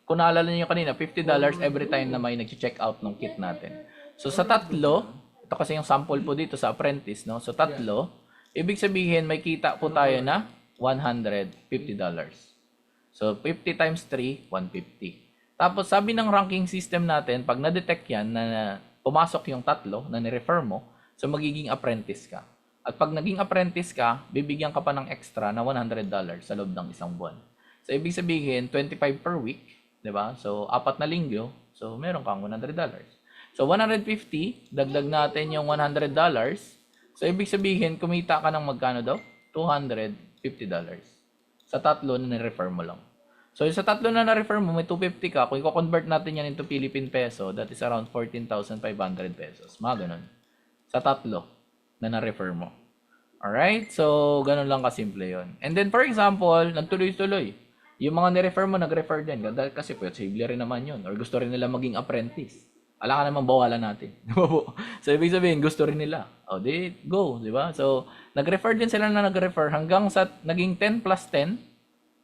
Kung naalala nyo kanina, $50 every time na may nag-check out ng kit natin. So sa tatlo, ito kasi yung sample po dito sa apprentice, no? So tatlo, ibig sabihin may kita po tayo na $150. So, 50 times 3, 150. Tapos, sabi ng ranking system natin, pag na-detect yan na pumasok yung tatlo na ni-refer mo, so magiging apprentice ka. At pag naging apprentice ka, bibigyan ka pa ng extra na $100 sa loob ng isang buwan. So, ibig sabihin, 25 per week, di ba? So, 4 na linggo, so meron kang $100. So, 150, dagdag natin yung $100. So, ibig sabihin, kumita ka ng magkano daw? $250. Sa tatlo na na-refer mo lang. So, sa tatlo na na-refer mo, may 250 ka. Kung i-convert natin yan into Philippine peso, that is around 14,500 pesos. Mga ganun. Sa tatlo na na-refer mo. Alright? So, ganun lang kasimple yon. And then, for example, nagtuloy-tuloy. yung mga ni-refer mo, nag-refer din. Dahil kasi posible rin naman yun. Or gusto rin nila maging apprentice. Ala ka naman, bawalan natin. Di ba po? So, ibig sabihin, gusto rin nila. O, di, go. Di ba? So, nag-refer din sila na nag-refer hanggang sa naging 10 plus 10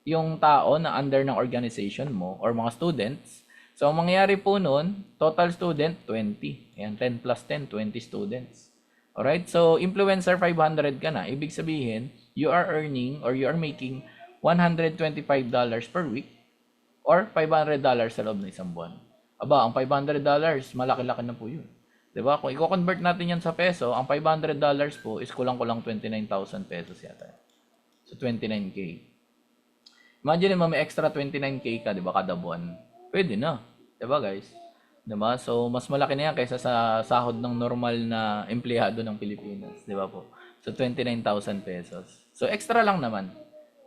yung tao na under ng organization mo or mga students. So, ang mangyayari po nun, total student, 20. Ayan, 10 plus 10, 20 students. Alright? So, influencer 500 ka na. Ibig sabihin, you are earning or you are making $125 per week or $500 sa loob ng isang buwan. Aba, ang $500, malaki-laki na po yun. Diba? Kung i-convert natin yan sa peso, ang $500 po is kulang-kulang 29,000 pesos yata. So, 29K. Imagine mo may extra 29K ka, diba, kada buwan. Pwede na. Diba, guys? Diba? So, mas malaki na yan kaysa sa sahod ng normal na empleyado ng Pilipinas. Diba po? So, 29,000 pesos. So, extra lang naman.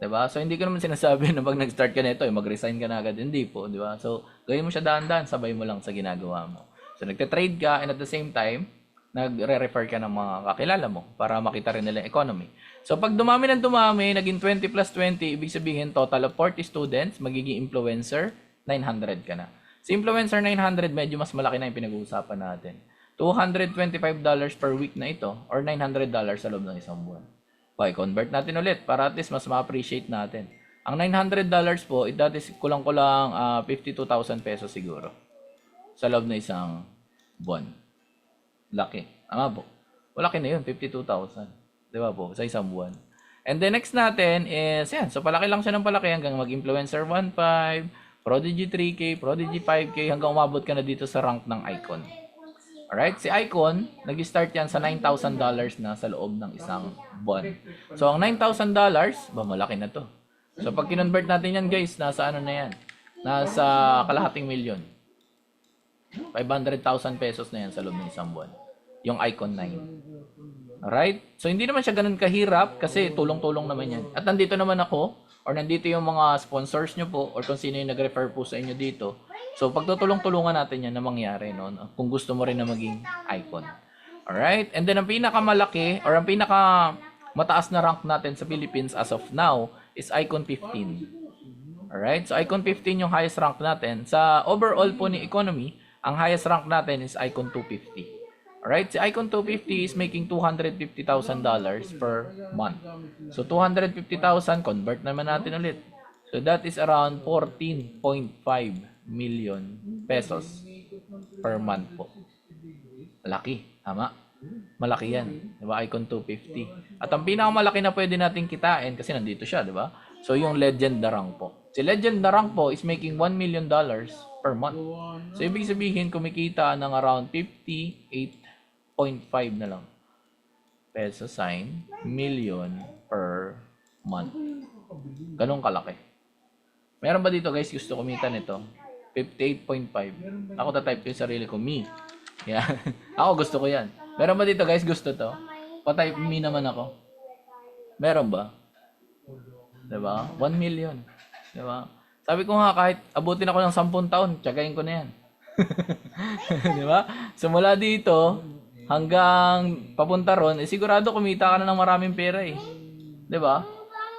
Diba? So, hindi ko naman sinasabi na pag nag-start ka nito, mag-resign ka na agad. Hindi po, diba? So, gawin mo siya dahan-dahan, sabay mo lang sa ginagawa mo. So, nagte-trade ka and at the same time, nagre-refer ka ng mga kakilala mo para makita rin nila yung economy. So, pag dumami ng dumami, naging 20 plus 20, ibig sabihin, total of 40 students, magiging influencer, 900 ka na. Si influencer 900, medyo mas malaki na yung pinag-uusapan natin. $225 per week na ito or $900 sa loob ng isang buwan. Okay, convert natin ulit para at least mas ma-appreciate natin. Ang $900 po, that is kulang-kulang 52,000 pesos siguro sa loob ng isang buwan. Laki. Tama po. Malaki na yun, 52,000. Di ba po? Sa isang buwan. And the next natin is, yan. So, palaki lang siya ng palaki hanggang mag-influencer 1.5, Prodigy 3K, Prodigy 5K, hanggang umabot ka na dito sa rank ng Icon. Alright? Si Icon, nag-start yan sa $9,000 na sa loob ng isang buwan. So, ang $9,000, malaki na to. So, pag kinonvert natin yan, guys, nasa ano na yan? Nasa kalahating milyon. 500,000 pesos na yan sa loob ng isang buwan. Yung Icon 9. Alright? So, hindi naman siya ganun kahirap kasi tulong-tulong naman yan. At nandito naman ako, or nandito yung mga sponsors nyo po, or kung sino yung nag-refer po sa inyo dito. So, pagtutulong-tulungan natin yan na mangyari, no? Kung gusto mo rin na maging Icon. Alright? And then, ang pinakamalaki, or ang pinakamataas na rank natin sa Philippines as of now, is Icon 15. Alright? So, Icon 15 yung highest rank natin. Sa overall po ni economy, ang highest rank natin is Icon 250. Alright? Si Icon 250 is making $250,000 per month. So, 250,000, convert naman natin ulit. So, that is around 14.5 million pesos per month po. Malaki. Tama? Malaki yan. Diba? Icon 250. At ang pinakamalaki na pwede natin kitain, kasi nandito siya, diba? So, yung Legend Darang po. Si Legend Darang po is making $1 million per month. So, ibig sabihin, kumikita ng around 58.5 na lang peso sign million per month. Ganun kalaki. Meron ba dito, guys, gusto kumita nito? 58.5. Ako tatype ko yung sarili ko, me. Yan. Ako gusto ko yan. Meron ba dito, guys, gusto to? Patype me naman ako. Meron ba? Diba? 1 million. Diba? Sabi ko nga, kahit abutin ako ng 10 taon, tiyagayin ko na yan. Diba? So, mula dito, hanggang papunta ron, sigurado kumita ka na ng maraming pera eh. Diba?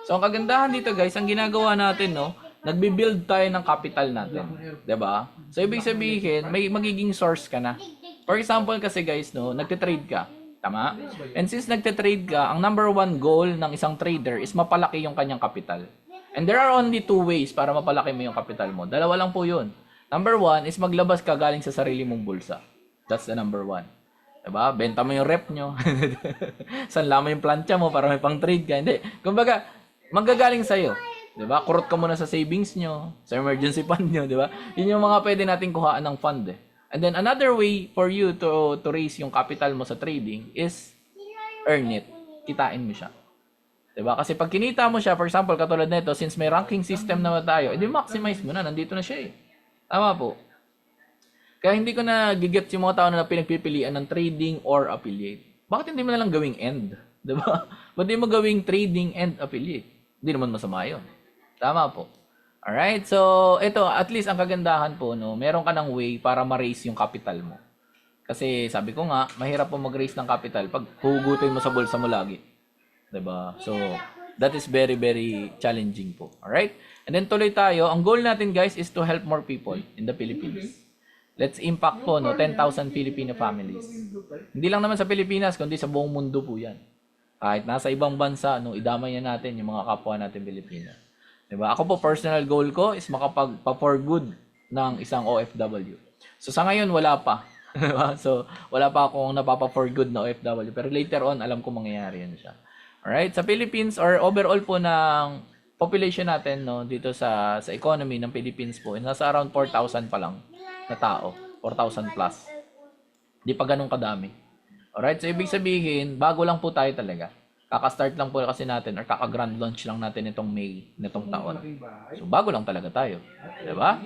So, ang kagandahan dito, guys, ang ginagawa natin, no, nagbi-build tayo ng capital natin. Diba? So, ibig sabihin, may magiging source ka na. For example kasi, guys, no, nagtitrade ka. Tama? And since nagtitrade ka, ang number one goal ng isang trader is mapalaki yung kanyang capital. And there are only two ways para mapalaki mo yung capital mo. Dalawa lang po yun. Number one is maglabas ka galing sa sarili mong bulsa. That's the number one. Diba? Benta mo yung rep nyo. Sanla mo yung plancha mo para may pang trade ka. Hindi. Kumbaga, manggagaling sa'yo. Diba? Kurot ka muna sa savings nyo, sa emergency fund nyo. Diba? Yun yung mga pwede natin kuhaan ng fund eh. And then another way for you to raise yung capital mo sa trading is earn it. Kitain mo siya. Diba? Kasi pag kinita mo siya, for example, katulad nito, since may ranking system na tayo, edi maximize mo na. Nandito na siya eh. Tama po. Kaya hindi ko na gigets yung mga tao na pinagpipilian ng trading or affiliate. Bakit hindi mo na lang gawing end? Diba? Ba't di mo gawing trading and affiliate? Hindi naman masama yun. Tama po. Alright? So, ito, at least ang kagandahan po, no, meron ka ng way para ma-raise yung capital mo. Kasi sabi ko nga, mahirap po mag-raise ng capital pag hugutin mo sa bulsa mo lagi. Diba? So, That is very, very challenging po. Alright? And then tuloy tayo. Ang goal natin guys is to help more people in the Philippines. Let's impact po 10,000 Filipino families. Hindi lang naman sa Pilipinas, kundi sa buong mundo po yan. Kahit nasa ibang bansa, idamay na natin yung mga kapwa natin Pilipino. Diba? Ako po, personal goal ko is makapag-for good ng isang OFW. So sa ngayon, wala pa. Diba? So wala pa akong napapa-for good na OFW. Pero later on, alam ko mangyayari yan siya. Alright? Sa Philippines, or overall po ng population natin dito sa economy ng Philippines po, nasa around 4,000 pa lang na tao. 4,000 plus. Di pa ganun kadami. Alright? So, ibig sabihin, bago lang po tayo talaga. Kaka-start lang po kasi natin or kaka-grand launch lang natin itong May nitong taon. So, bago lang talaga tayo. Diba?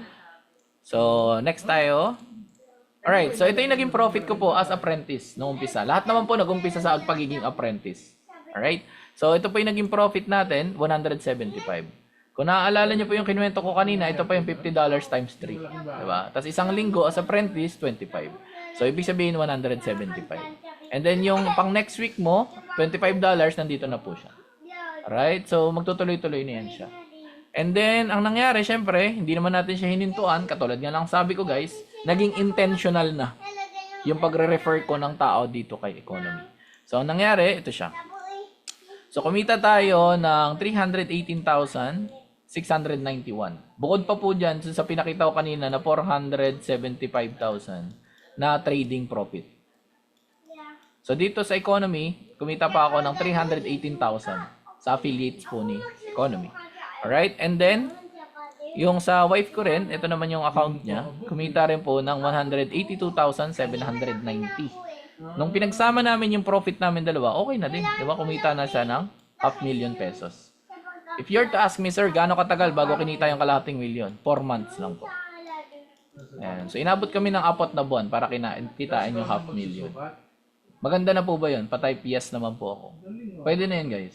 So, next tayo. Alright. So, ito yung naging profit ko po as apprentice noong umpisa. Lahat naman po nag-umpisa sa pagiging apprentice. Alright? So, ito po yung naging profit natin, 175. Kung naaalala nyo po yung kinuwento ko kanina, ito pa yung $50 times 3. Diba? Tapos isang linggo as apprentice, 25. So, ibig sabihin 175. And then yung pang next week mo, $25, nandito na po siya. Alright? So, magtutuloy-tuloy na yan siya. And then, ang nangyari, syempre, hindi naman natin siya hinintuan. Katulad nga lang sabi ko guys, naging intentional na yung pagre-refer ko ng tao dito kay economy. So, ang nangyari, ito siya. So, kumita tayo ng 318,691. Bukod pa po dyan, sa pinakita ko kanina na 475,000 na trading profit. So, dito sa economy, kumita pa ako ng 318,000 sa affiliates po ni economy. Alright? And then, yung sa wife ko rin, ito naman yung account niya, kumita rin po ng 182,790. Nung pinagsama namin yung profit namin dalawa, okay na din. Diba? Kumita na siya ng 500,000 pesos. If you're to ask me, sir, gaano katagal bago kinita yung kalahating milyon? 4 months lang po. Ayan. So, inabot kami ng 4 na buwan para kitain yung 500,000. Maganda na po ba yun? Patay PS naman po ako. Pwede na yun, guys.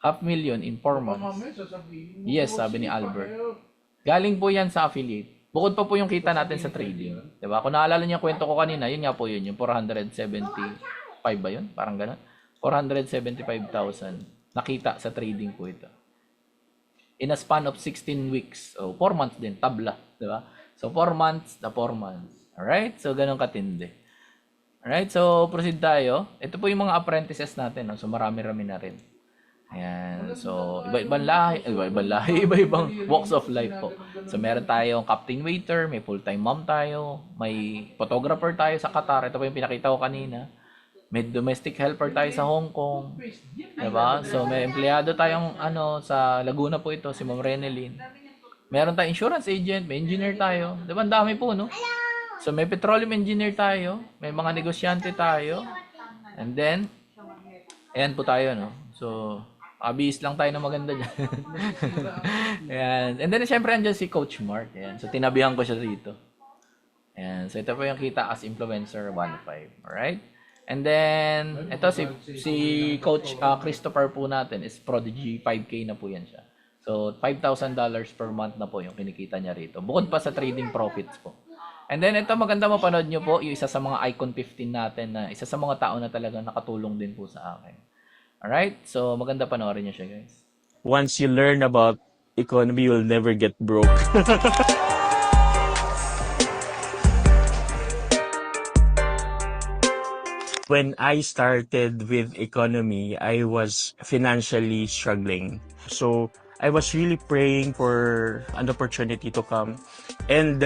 500,000 in 4 months. Yes, sabi ni Albert. Galing po yan sa affiliate. Bukod pa po yung kita natin sa trading. Diba? Kung naalala niyo yung kwento ko kanina, yun nga po yun. Yung 475 ba yun? Parang gano'n. 475,000 nakita sa trading po ito. In a span of 16 weeks. So, 4 months din. Tabla. Diba? So, 4 months na 4 months. Alright? So, ganun katindi. Alright? So, proceed tayo. Ito po yung mga apprentices natin. No? So, marami-rami na rin. Ayan. So, iba-ibang lahi, iba-ibang walks of life po. So, meron tayong captain waiter, may full-time mom tayo, may photographer tayo sa Qatar. Ito po yung pinakita ko kanina. May domestic helper tayo sa Hong Kong. Diba? So, may empleyado tayong sa Laguna po ito, si Ma'am Renelyn. Meron tayong insurance agent, may engineer tayo. Diba? Ang dami po, no? So, may petroleum engineer tayo, may mga negosyante tayo. And then, ayan po tayo, no? So, abis lang tayo na maganda dyan. Ayan. And then, syempre, andyan si Coach Mark. Ayan. So, tinabihan ko siya dito. Ayan. So, ito po yung kita as influencer 1.5. Alright? And then, ito si Coach Christopher po natin is Prodigy 5K na po yan siya. So, $5,000 per month na po yung kinikita niya rito. Bukod pa sa trading profits po. And then, ito maganda mapanood nyo po, yung isa sa mga Icon 15 natin na isa sa mga tao na talagang nakatulong din po sa akin. Alright? So, maganda panoorin nyo siya, guys. Once you learn about economy, you'll never get broke. When I started with economy, I was financially struggling. So, I was really praying for an opportunity to come. And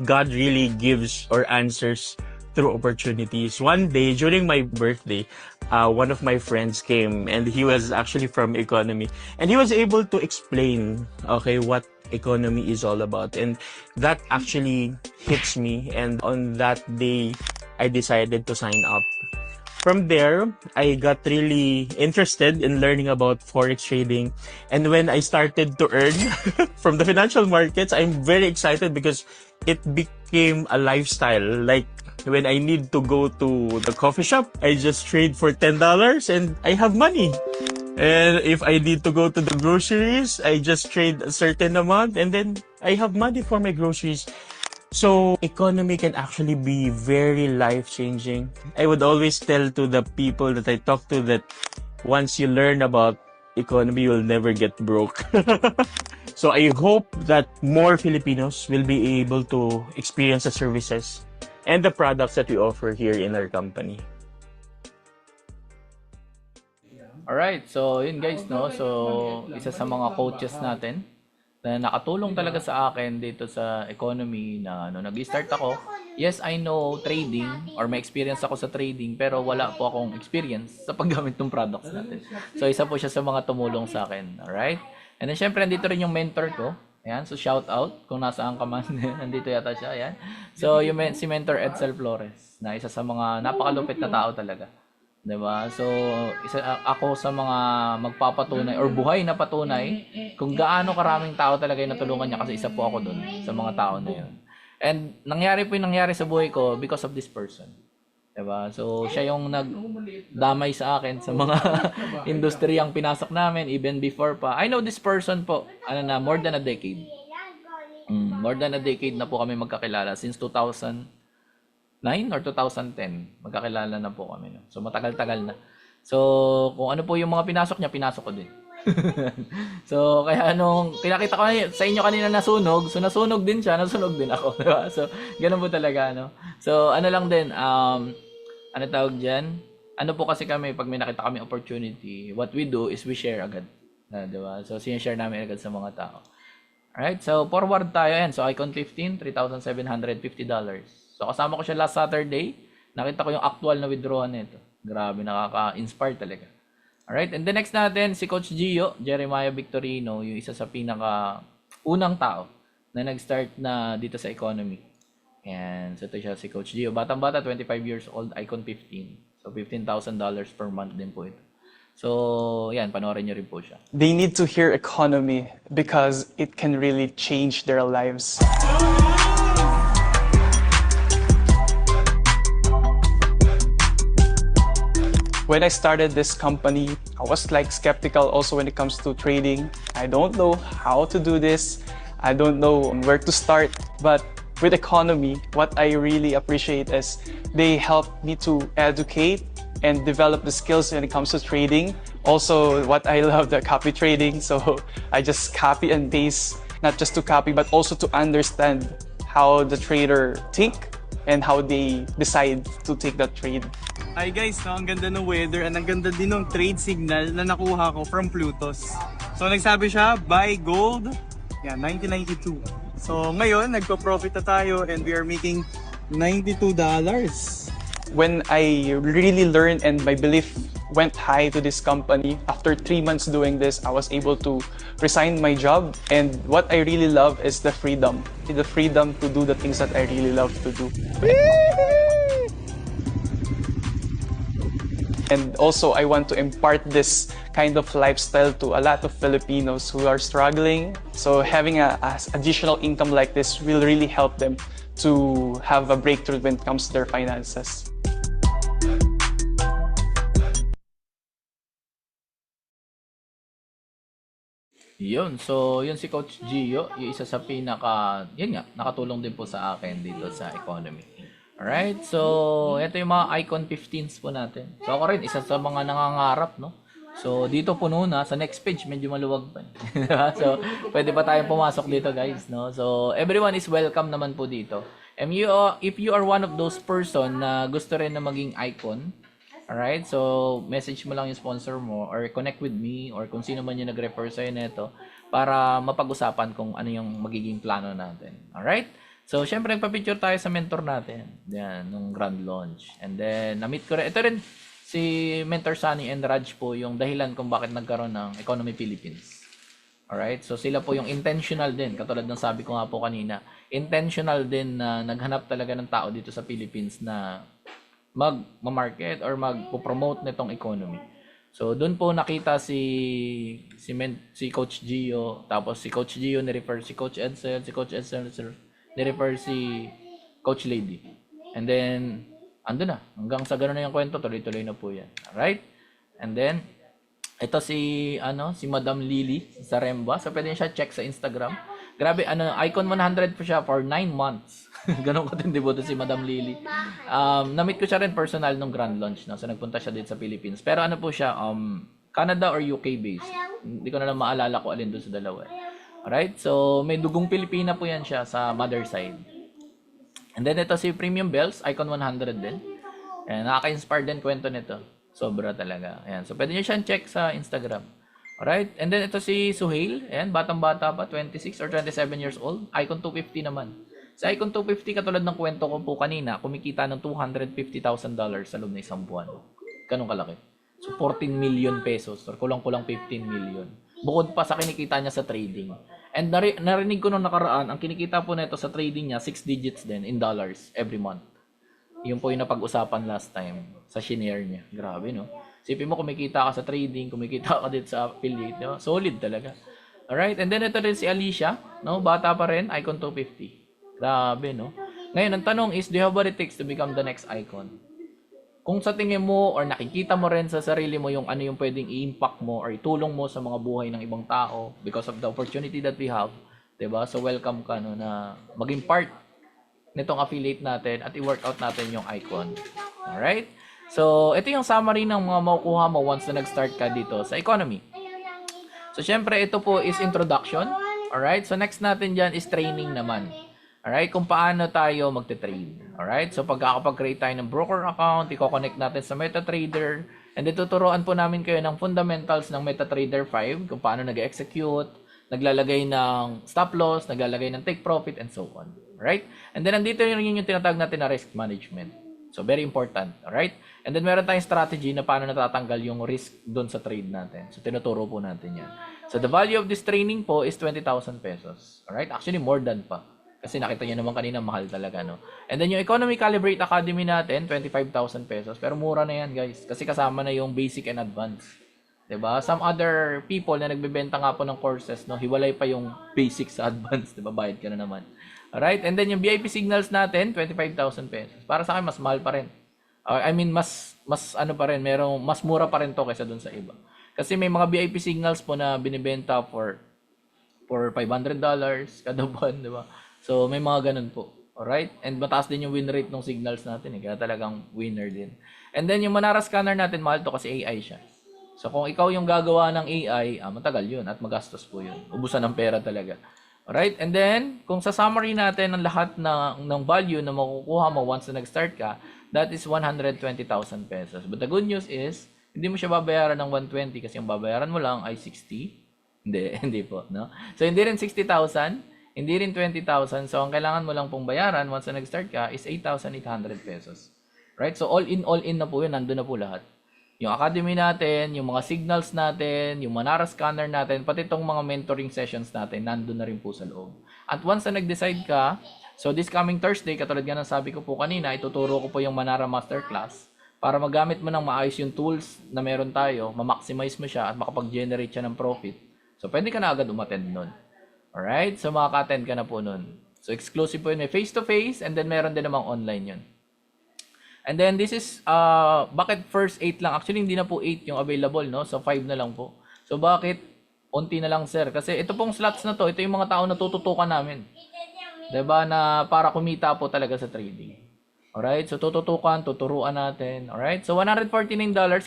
God really gives or answers through opportunities. One day, during my birthday, one of my friends came and he was actually from economy. And he was able to explain, okay, what economy is all about. And that actually hits me. And on that day, I decided to sign up. From there, I got really interested in learning about forex trading. And when I started to earn from the financial markets, I'm very excited because it became a lifestyle. Like, when I need to go to the coffee shop, I just trade for $10 and I have money. And if I need to go to the groceries, I just trade a certain amount and then I have money for my groceries. So, economy can actually be very life-changing. I would always tell to the people that I talk to that once you learn about economy will never get broke. So I hope that more Filipinos will be able to experience the services and the products that we offer here in our company. Alright, so yun guys, no? So, isa sa mga coaches natin na nakatulong talaga sa akin dito sa economy na nag-start ako. Yes, I know trading or may experience ako sa trading pero wala po akong experience sa paggamit ng products natin. So, isa po siya sa mga tumulong sa akin. Alright? And then, syempre, nandito rin yung mentor ko. Ayan, so shout out kung nasaan ka man. Nandito yata siya. Ayan. So, si Mentor Edsel Flores na isa sa mga napakalupit na tao talaga. Diba? So, ako sa mga magpapatunay or buhay na patunay kung gaano karaming tao talaga yung natulungan niya kasi isa po ako dun sa mga tao na yun. And nangyari po yung nangyari sa buhay ko because of this person. Diba? So, siya yung nagdamay sa akin sa mga industriyang pinasok namin even before pa. I know this person po, more than a decade. More than a decade na po kami magkakilala since 2009 or 2010, magkakilala na po kami. No? So, matagal-tagal na. So, kung ano po yung mga pinasok niya, pinasok ko din. So, kaya pinakita ko sa inyo kanina nasunog, so nasunog din siya, nasunog din ako. Diba? So, ganun po talaga, no? So, ano lang din, ano tawag dyan? Ano po kasi kami, pag may nakita kami opportunity, what we do is we share agad. Diba? So, sinishare namin agad sa mga tao. Alright, so forward tayo yan. So, Icon 15, $3,750. So, kasama ko siya last Saturday. Nakita ko yung actual na withdrawal nito. Grabe, nakaka-inspire talaga. Alright, and the next natin, si Coach Gio, Jeremiah Victorino, yung isa sa pinaka-unang tao na nag-start na dito sa economy. And so, ito siya si Coach Gio. Batang-bata, 25 years old, Icon 15. So, $15,000 per month din po ito. So, yan, panoorin nyo rin po siya. They need to hear economy because it can really change their lives. When I started this company, I was like skeptical also when it comes to trading. I don't know how to do this. I don't know where to start. But with economy, what I really appreciate is they help me to educate and develop the skills when it comes to trading. Also, what I love, the copy trading. So I just copy and paste, not just to copy, but also to understand how the trader think and how they decide to take that trade. Hi guys, ang ganda ng weather and ang ganda din ng trade signal na nakuha ko from Plutos. So nagsabi siya, buy gold, yan, 1992. So ngayon, nagpo-profit na tayo and we are making $92. When I really learned and my belief went high to this company, after 3 months doing this, I was able to resign my job. And what I really love is the freedom. The freedom to do the things that I really love to do. And also, I want to impart this kind of lifestyle to a lot of Filipinos who are struggling. So having an additional income like this will really help them to have a breakthrough when it comes to their finances. Yun. So, yun si Coach Gio, yung isa sa yun nga, nakatulong din po sa akin dito sa economy. Alright, so ito yung mga Icon 15s po natin. So ako rin, isa sa mga nangangarap, no? So dito puno na, sa next page medyo maluwag pa. So pwede pa tayong pumasok dito guys, no? So everyone is welcome naman po dito. And if you are one of those person na gusto rin na maging icon, alright, so message mo lang yung sponsor mo or connect with me or kung sino man yung nag-refer sa'yo nito para mapag-usapan kung ano yung magiging plano natin. Alright? So, syempre, nagpa-picture tayo sa mentor natin. Yan, nung grand launch. And then, na-meet ko rin. Ito rin, si Mentor Sunny and Raj po yung dahilan kung bakit nagkaroon ng Economy Philippines. Alright? So, sila po yung intentional din. Katulad ng sabi ko nga po kanina. Intentional din na naghanap talaga ng tao dito sa Philippines na mag-market or mag-promote nitong economy. So, doon po nakita si Coach Gio. Tapos, si Coach Gio ni-refer si Coach Edsel. Si Coach Edsel ni-refer si Coach Lady. And then, ando na. Hanggang sa gano'n na yung kwento, tuloy-tuloy na po yan. Alright? And then, ito si Madam Lily sa Remba. So, pwede siya check sa Instagram. Grabe, Icon 100 po siya for 9 months. Ganun katindi po si Madam Lily. Na-meet ko siya rin personal nung grand launch. No? So, nagpunta siya dito sa Philippines. Pero ano po siya, Canada or UK based. Hindi ko na lang maalala ko alin doon sa dalawa. Alright, so may dugong Pilipina po yan siya sa mother side. And then ito si Premium Bells, Icon 100 din. Ayan, nakaka-inspire din kwento nito. Sobra talaga. Ayan, so pwede nyo siyang check sa Instagram. Alright, and then ito si Suhail. Ayan, batang-bata pa, 26 or 27 years old. Icon 250 naman. Sa Icon 250, katulad ng kwento ko po kanina, kumikita ng $250,000 sa loob ng isang buwan. Ganun kalaki. So 14 million pesos or kulang-kulang 15 million. Bukod pa sa kinikita niya sa trading. And narinig ko nung nakaraan, ang kinikita po nito sa trading niya, 6 digits din in dollars every month. Yun po yung napag-usapan last time sa shinare niya. Grabe, no? Sipin mo, kumikita ka sa trading, kumikita ka dito sa affiliate, no? Solid talaga. Alright, and then ito rin si Alicia, no? Bata pa rin, Icon 250. Grabe, no? Ngayon, ang tanong is, do you have what it takes to become the next icon? Kung sa tingin mo or nakikita mo rin sa sarili mo yung ano yung pwedeng i-impact mo or itulong mo sa mga buhay ng ibang tao because of the opportunity that we have, 'di ba? So welcome ka no na maging part nitong affiliate natin at i-work out natin yung icon. Alright? So ito yung summary ng mga makukuha mo once na nag-start ka dito sa economy. So syempre ito po is introduction. Alright? So next natin dyan is training naman. Alright, kung paano tayo magte-trade. Alright, so pagkakapag-create tayo ng broker account, i-connect natin sa MetaTrader, and then tuturuan po namin kayo ng fundamentals ng MetaTrader 5, kung paano nag-execute, naglalagay ng stop loss, naglalagay ng take profit, and so on. Alright, and then nandito rin yung tinatawag natin na risk management. So very important. Alright, and then meron tayong strategy na paano natatanggal yung risk doon sa trade natin. So tinuturo po natin yan. So the value of this training po is 20,000 pesos. Alright, actually more than pa. Kasi nakita niyo naman kanina, mahal talaga, no? And then yung Economy Calibrate Academy natin, 25,000 pesos. Pero mura na yan, guys. Kasi kasama na yung basic and advanced. 'Di ba? Some other people na nagbebenta nga po ng courses, no? Hiwalay pa yung basic sa advanced, 'di ba? Bayad ka na naman. Alright? And then yung VIP signals natin, 25,000 pesos. Para sa akin, mas mahal pa rin. I mean, mas ano pa rin, mas mura pa rin to kaysa dun sa iba. Kasi may mga VIP signals po na binibenta for $500 kada buwan, 'di ba? So, may mga ganun po. Alright? And mataas din yung win rate ng signals natin. Kaya talagang winner din. And then, yung Manara scanner natin, mahal to kasi AI siya. So, kung ikaw yung gagawa ng AI, matagal yun at magastos po yun. Ubusan ng pera talaga. Alright? And then, kung sa summary natin ng lahat ng value na makukuha mo once na nag-start ka, that is 120,000 pesos. But the good news is, hindi mo siya babayaran ng 120 kasi yung babayaran mo lang ay 60. Hindi po. No? So, hindi rin 60,000. Hindi rin 20,000. So, ang kailangan mo lang pong bayaran once na nag-start ka is 8,800 pesos. Right? So, all in na po yun. Nandun na po lahat. Yung academy natin, yung mga signals natin, yung Manara scanner natin, pati itong mga mentoring sessions natin, nandun na rin po sa loob. At once na nag-decide ka, so this coming Thursday, katulad nga ng sabi ko po kanina, ituturo ko po yung Manara Masterclass para magamit mo ng maayos yung tools na meron tayo, ma-maximize mo siya at makapag-generate siya ng profit. So, pwede ka na agad umattend nun. Alright? So, makaka-attend ka na po nun. So, exclusive po yun. May face-to-face and then meron din namang online yun. And then, this is, bakit first 8 lang? Actually, hindi na po 8 yung available, no? So, 5 na lang po. So, bakit unti na lang, sir? Kasi ito pong slots na to, ito yung mga tao na tututukan namin. Diba? Na para kumita po talaga sa trading. Alright? So, tuturuan natin. Alright? So, $149,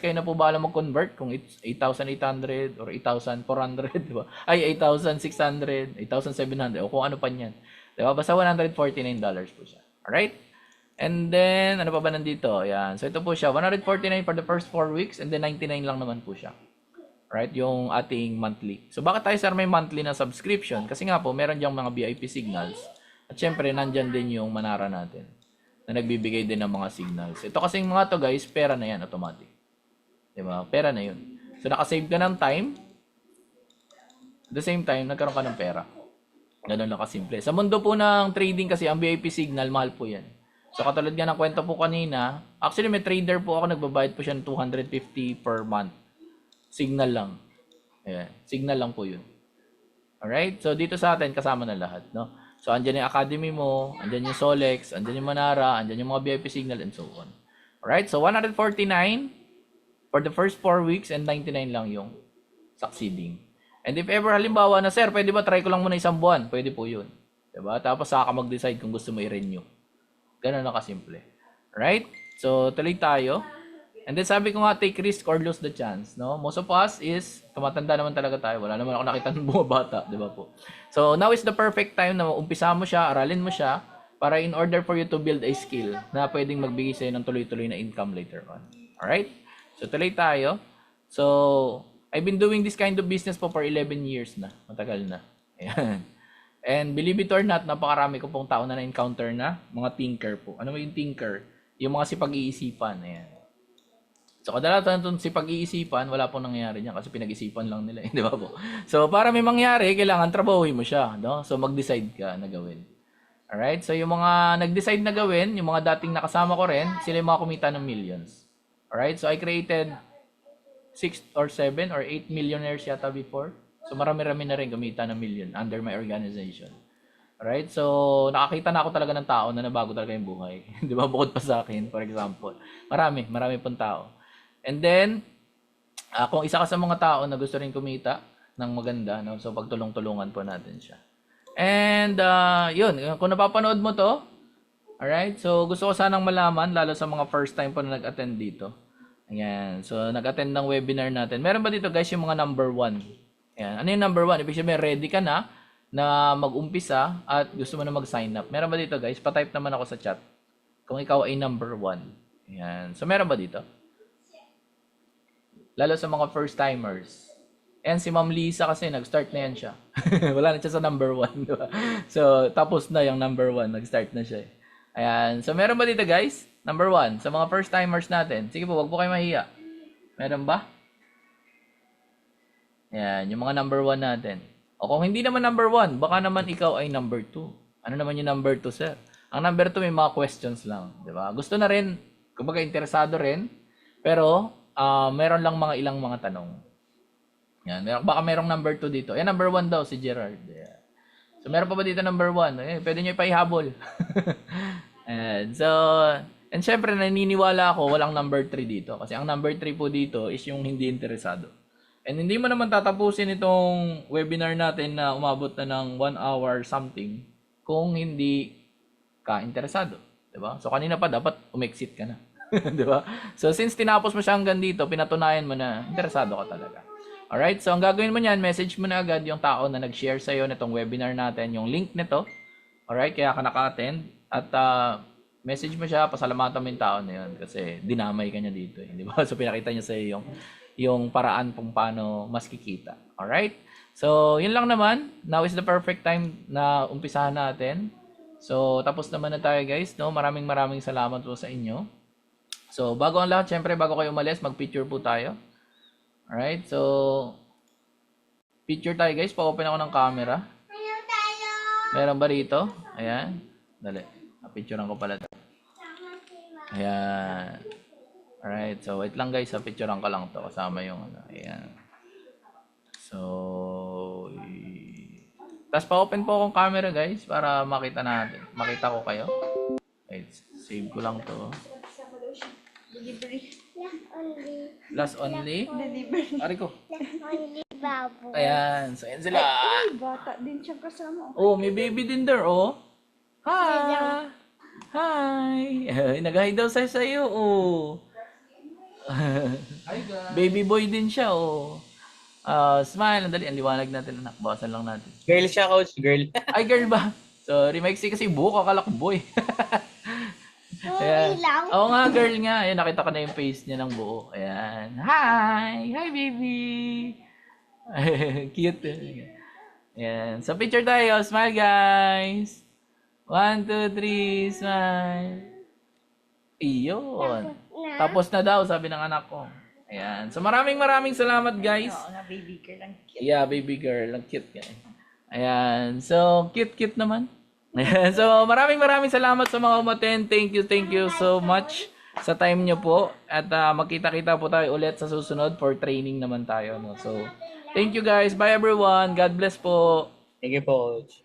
kayo na po bahala mag-convert kung it's 8,800 or 8,400, diba? Ay, 8,600, 8,700, o kung ano pa niyan. Diba? Basta $149 po siya. Alright? And then, ano pa ba nandito? Ayan. So, ito po siya. 149 for the first 4 weeks and then 99 lang naman po siya. Alright? Yung ating monthly. So, bakit tayo, sir, may monthly na subscription? Kasi nga po, meron diyang mga VIP signals. At syempre, nandyan din yung Manara natin na nagbibigay din ng mga signals. Ito kasing mga to, guys, pera na yan, automatic. Diba? Pera na yun. So, nakasave ka ng time. At the same time, nagkaroon ka ng pera. Ganun lang kasimple. Sa mundo po ng trading kasi, ang VIP signal, mahal po yan. So, katulad nga ng kwento po kanina, actually, may trader po ako, nagbabayad po siya ng 250 per month. Signal lang. Ayan. Signal lang po yun. Alright? So, dito sa atin, kasama na lahat, no? So, andyan yung academy mo, andyan yung Solex, andyan yung Manara, andyan yung mga VIP signal, and so on. Alright? So, 149 for the first 4 weeks and 99 lang yung succeeding. And if ever, halimbawa na, sir, pwede ba try ko lang muna isang buwan? Pwede po yun. Diba? Tapos, saka ka mag-decide kung gusto mo i-renew. Ganun na kasimple. Alright? So, tuloy tayo. And then sabi ko nga, take risk or lose the chance, no? Most of us is, tumatanda naman talaga tayo. Wala naman ako nakita ng bumabata, di ba po? So, now is the perfect time na umpisa mo siya, aralin mo siya, para in order for you to build a skill na pwedeng magbigay sa'yo ng tuloy-tuloy na income later on. Alright? So, tuloy tayo. So, I've been doing this kind of business po for 11 years na. Matagal na. Ayan. And believe it or not, napakarami ko pong tao na na-encounter na mga thinker po. Ano yung thinker? Yung mga sipag-iisipan. Ayan. So, kadalasan itong sipag-iisipan, wala pong nangyayari niya kasi pinag-isipan lang nila. Di ba po? So, para may mangyari, kailangan trabahuin mo siya. No? So, mag-decide ka na gawin. Alright? So, yung mga nag-decide na gawin, yung mga dating nakasama ko rin, sila yung mga kumita ng millions. Alright? So, I created 6 or 7 or 8 millionaires yata before. So, marami-rami na rin kumita ng million under my organization. Alright? So, nakakita na ako talaga ng tao na nabago talaga yung buhay. Di ba? Bukod pa sa akin, for example. Marami pong tao. And then, kung isa ka sa mga tao na gusto rin kumita ng maganda, no? So pagtulong-tulungan po natin siya. And yun, kung napapanood mo to, alright, so gusto ko sanang malaman, lalo sa mga first time po na nag-attend dito. Ayan, so nag-attend ng webinar natin. Meron ba dito guys yung mga number 1? Ayan, ano yung number 1? Ibig sabihin, ready ka na mag-umpisa at gusto mo na mag-sign up. Meron ba dito guys? Pa-type naman ako sa chat kung ikaw ay number 1. Ayan, so meron ba dito? Lalo sa mga first timers. And si Ma'am Lisa kasi nag-start na yan siya. Wala na siya sa number 1, di ba? So tapos na yung number 1, nag-start na siya. Ayan. So meron ba dito guys? Number 1, sa mga first timers natin. Sige po, wag po kayo mahiya. Meron ba? Ayan, yung mga number 1 natin. O kung hindi naman number 1, baka naman ikaw ay number 2. Ano naman yung number 2, sir? Ang number 2 may mga questions lang, di ba? Gusto na rin, kumbaga interesado rin, pero meron lang ilang mga tanong. Yan, baka merong number 2 dito. Yan, number 1 daw si Gerard. Yeah. So meron pa ba dito number 1? Pwede nyo ipahihabol. And syempre naniniwala ako walang number 3 dito. Kasi ang number 3 po dito is yung hindi interesado. And hindi mo naman tatapusin itong webinar natin na umabot na ng 1 hour something kung hindi ka interesado. Diba? So kanina pa dapat umexit ka na. Di ba? So, since tinapos mo siya hanggang dito, pinatunayan mo na interesado ka talaga. Alright? So, ang gagawin mo niyan, message mo na agad yung tao na nag-share sa'yo nitong webinar natin, yung link nito. Alright? Kaya ka naka-attend. At message mo siya, pasalamatan mo yung tao na yun kasi dinamay ka niya dito. Di ba? So, pinakita niya sa'yo yung paraan kung paano mas kikita. Alright? So, yun lang naman. Now is the perfect time na umpisahan natin. So, tapos naman na tayo guys. No? Maraming salamat po sa inyo. So, bago ang lahat, syempre, bago kayo umalis, mag-picture po tayo. Alright, so, picture tayo guys. Pa-open ako ng camera. Meron ba rito? Ayan. Dali. Picturean ko pala. Ayan. Alright, so, wait lang guys. Picturean ko lang to kasama yung, ayan. So, tapos pa-open po akong camera guys para makita natin. Makita ko kayo. Wait, save ko lang to. Delivery. Last only? Delivery. Ari ko. Last only babo. Ayan. So, yan sila. Ay, bata din siya kasama. Oh, may baby din there, oh. Hi! Hi! Nag-hi daw sa'yo, oh. Hi, guys. Baby boy din siya, oh. Smile. Andali, ang liwanag natin, anak. Bawasan lang natin. Girl siya, coach. Girl. Ay, girl ba? Sorry, Maxi, kasi buhok. Akala ko boy. Sorry lang. Oo nga, girl nga. Ayan, nakita ko na yung face niya ng buo. Ayan. Hi! Hi, baby! Cute. Ayan. So, picture tayo. Smile, guys! 1, 2, 3, smile! Iyon. Tapos na daw, sabi ng anak ko. Ayan. So, maraming salamat, guys. Oo nga, baby girl. Ang cute. Yeah, baby girl. Ang cute, guys. Ayan. So, cute naman. Ayan. So, maraming salamat sa mga umattend. Thank you so much sa time nyo po. At magkita-kita po tayo ulit sa susunod for training naman tayo. No? So, thank you guys. Bye everyone. God bless po. Thank you, coach.